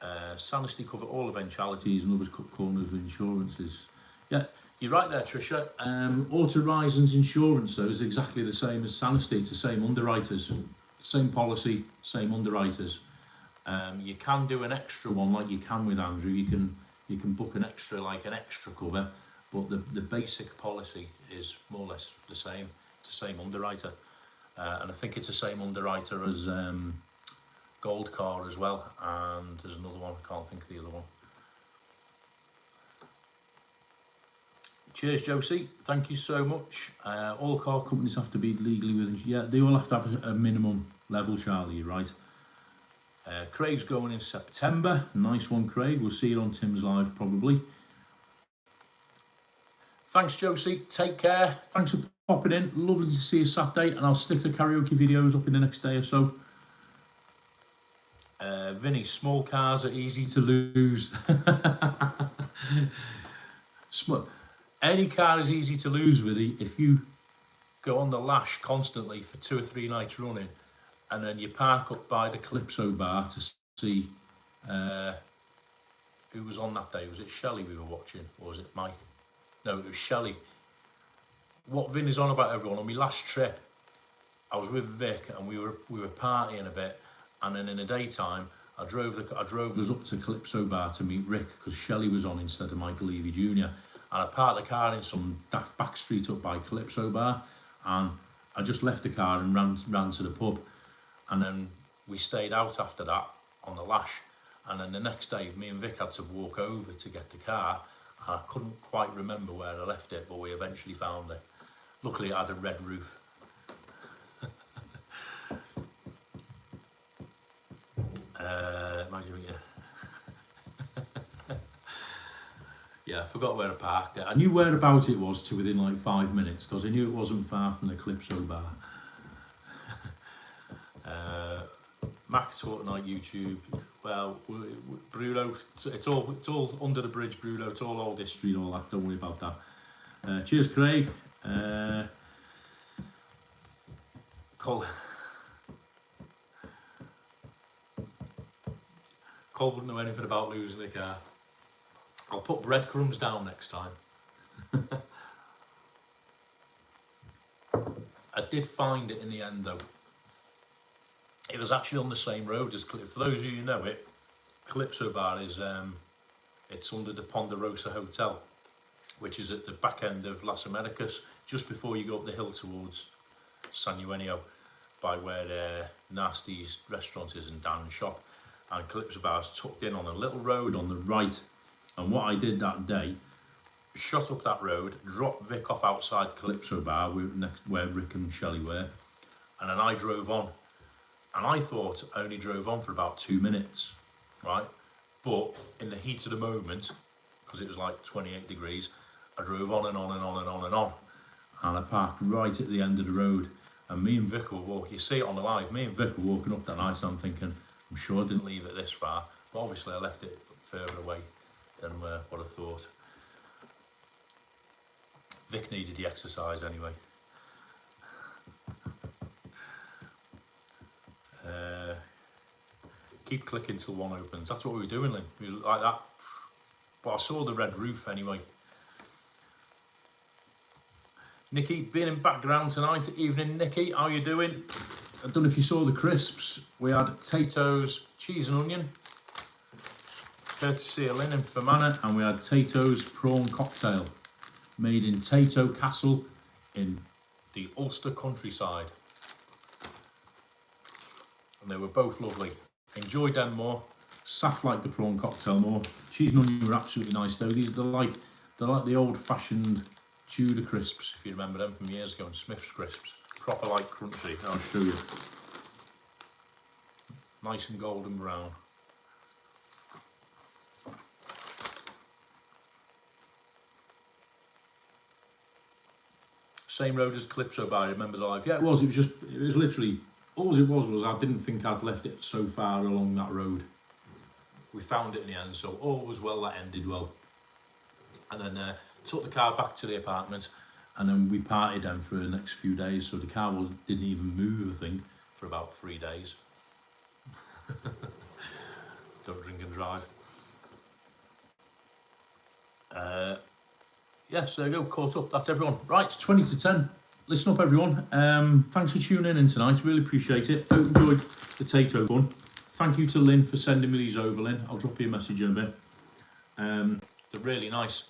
yeah. Sanesty cover all eventualities and others cut corners of insurances. Yeah, you're right there, Tricia. Autorising's insurance, though, is exactly the same as Sanesty. It's the same underwriters, same policy, same underwriters. You can do an extra one like you can with Andrew. You can book an extra, like an extra cover, but the basic policy is more or less the same. It's the same underwriter, and I think it's the same underwriter as Gold Car as well. And there's another one, I can't think of the other one. Cheers, Josie. Thank you so much. All car companies have to be legally within. Yeah, they all have to have a minimum level, Charlie, you're right. Craig's going in September. Nice one, Craig. We'll see you on Tim's Live, probably. Thanks, Josie. Take care. Thanks for popping in. Lovely to see you Saturday, and I'll stick the karaoke videos up in the next day or so. Vinny, small cars are easy to lose. Any car is easy to lose, Vinny, if you go on the lash constantly for 2 or 3 nights running, and then you park up by the Calypso bar to see who was on that day. Was it Shelley we were watching, or was it Mike? No, it was Shelley. What Vin is on about, everyone, on my last trip, I was with Vic and we were partying a bit, and then in the daytime I drove us up to Calypso bar to meet Rick because Shelley was on instead of Michael Levy Jr. And I parked the car in some daft back street up by Calypso bar, and I just left the car and ran to the pub, and then we stayed out after that on the lash, and then the next day me and Vic had to walk over to get the car, and I couldn't quite remember where I left it, but we eventually found it. Luckily it had a red roof. Imagine, yeah. Yeah, I forgot where I parked it. I knew whereabouts it was to within like 5 minutes because I knew it wasn't far from the Calypso bar. Max Fortnite YouTube. Well, Bruno, it's all under the bridge, Bruno. It's all old history and all that. Don't worry about that. Cheers, Craig. Cole wouldn't know anything about losing a car. I'll put breadcrumbs down next time. I did find it in the end though. It was actually on the same road as for those of you who know it, Calypso Bar is it's under the Ponderosa Hotel, which is at the back end of Las Americas, just before you go up the hill towards San Eugenio, by where Nasty's restaurant is and Dan's shop. And Calypso Bar is tucked in on a little road on the right. And what I did that day, shot up that road, dropped Vic off outside Calypso Bar where Rick and Shelley were, and then I drove on. And I thought I only drove on for about 2 minutes, right? But in the heat of the moment, because it was like 28 degrees, I drove on and on and on and on and on. And I parked right at the end of the road. And me and Vic were walking, you see it on the live, me and Vic were walking up that night, so I'm thinking, I'm sure I didn't leave it this far. But obviously I left it further away than what I thought. Vic needed the exercise anyway. Keep clicking till one opens. That's what we were doing, Lynn. We were like that. But I saw the red roof anyway. Nikki, being in background tonight. Evening, Nikki. How you doing? I don't know if you saw the crisps. We had Taytos cheese and onion, courtesy of Lynn and Fermanagh, and we had Taytos prawn cocktail, made in Tayto Castle in the Ulster countryside. And they were both lovely. Enjoyed them more. Saf liked the prawn cocktail more. Cheese and onion were absolutely nice though. They're like the old-fashioned Tudor crisps, if you remember them from years ago, and Smith's crisps. Proper like crunchy. I'll show you. Nice and golden brown. Same road as Calypso Bar, I remember the live. Yeah, it was literally, all it was I didn't think I'd left it so far along that road. We found it in the end, so all was well that ended well. And then took the car back to the apartment, and then we partied then for the next few days. So the car didn't even move, I think, for about 3 days. Don't drink and drive. Yeah, so there you go, caught up. That's everyone. Right, it's 20 to 10. Listen up, everyone. Thanks for tuning in tonight. Really appreciate it. Hope you enjoyed the Tayto one. Thank you to Lynn for sending me these over, Lynn. I'll drop you a message in a bit. They're really nice.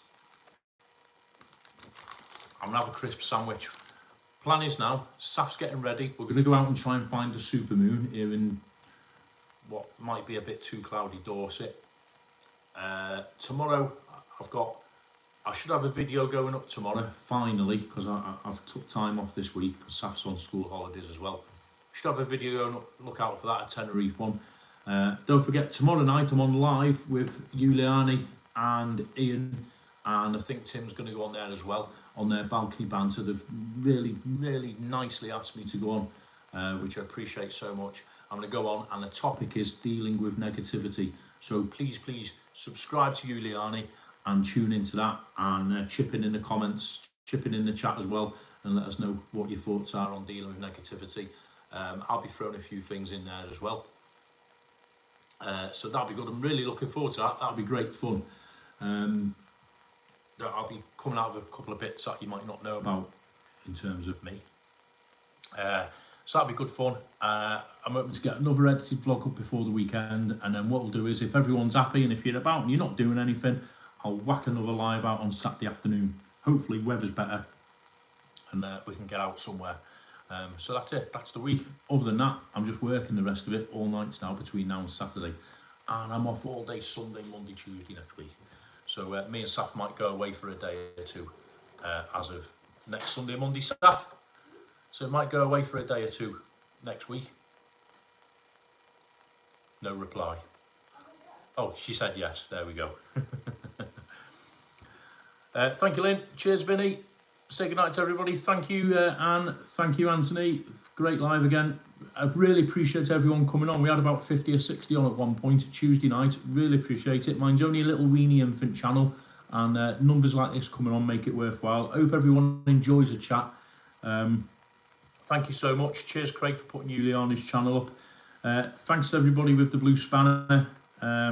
I'm gonna have a crisp sandwich. Plan is now, Saf's getting ready. We're gonna go out and try and find a supermoon here in what might be a bit too cloudy Dorset. Tomorrow, I should have a video going up tomorrow, finally, because I've took time off this week, because Saf's on school holidays as well. Should have a video going up, look out for that, a Tenerife one. Don't forget, tomorrow night I'm on live with Juliane and Ian, and I think Tim's going to go on there as well, on their balcony banter. They've really, really nicely asked me to go on, which I appreciate so much. I'm going to go on, and the topic is dealing with negativity. So please, please subscribe to Juliane and tune into that, and chip in the comments, chip in the chat as well, and let us know what your thoughts are on dealing with negativity. I'll be throwing a few things in there as well. So that'll be good. I'm really looking forward to that. That'll be great fun. I'll be coming out of a couple of bits that you might not know about in terms of me. So that'll be good fun. I'm hoping to get another edited vlog up before the weekend, and then what we'll do is, if everyone's happy and if you're about and you're not doing anything, I'll whack another live out on Saturday afternoon. Hopefully weather's better and we can get out somewhere. So that's it, that's the week. Other than that, I'm just working the rest of it all nights now between now and Saturday. And I'm off all day Sunday, Monday, Tuesday next week. So me and Saf might go away for a day or two as of next Sunday, Monday, Saf. So it might go away for a day or two next week. No reply. Oh, she said yes. There we go. Thank you, Lynn. Cheers, Vinny. Say goodnight to everybody. Thank you, Anne. Thank you, Anthony. Great live again. I really appreciate everyone coming on. We had about 50 or 60 on at one point Tuesday night. Really appreciate it. Mine's only a little weenie infant channel, and numbers like this coming on make it worthwhile. I hope everyone enjoys the chat. Thank you so much. Cheers, Craig, for putting Juliane's channel up. Thanks to everybody with the blue spanner.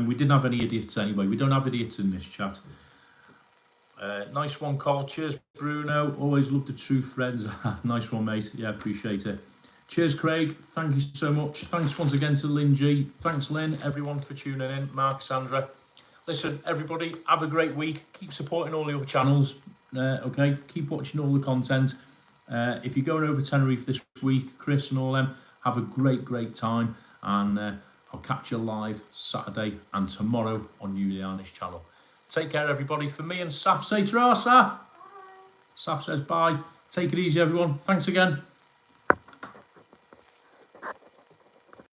We didn't have any idiots anyway. We don't have idiots in this chat. Nice one, Carl. Cheers, Bruno. Always love the true friends. Nice one, mate. Yeah, appreciate it. Cheers, Craig. Thank you so much. Thanks once again to Lynn G. Thanks, Lynn. Everyone for tuning in. Mark, Sandra. Listen, everybody, have a great week. Keep supporting all the other channels. Okay, keep watching all the content. If you're going over Tenerife this week, Chris and all them, have a great time. And I'll catch you live Saturday and tomorrow on Juliane's channel. Take care, everybody. For me and Saf, say ta-ra, Saf. Saf says bye. Take it easy, everyone. Thanks again.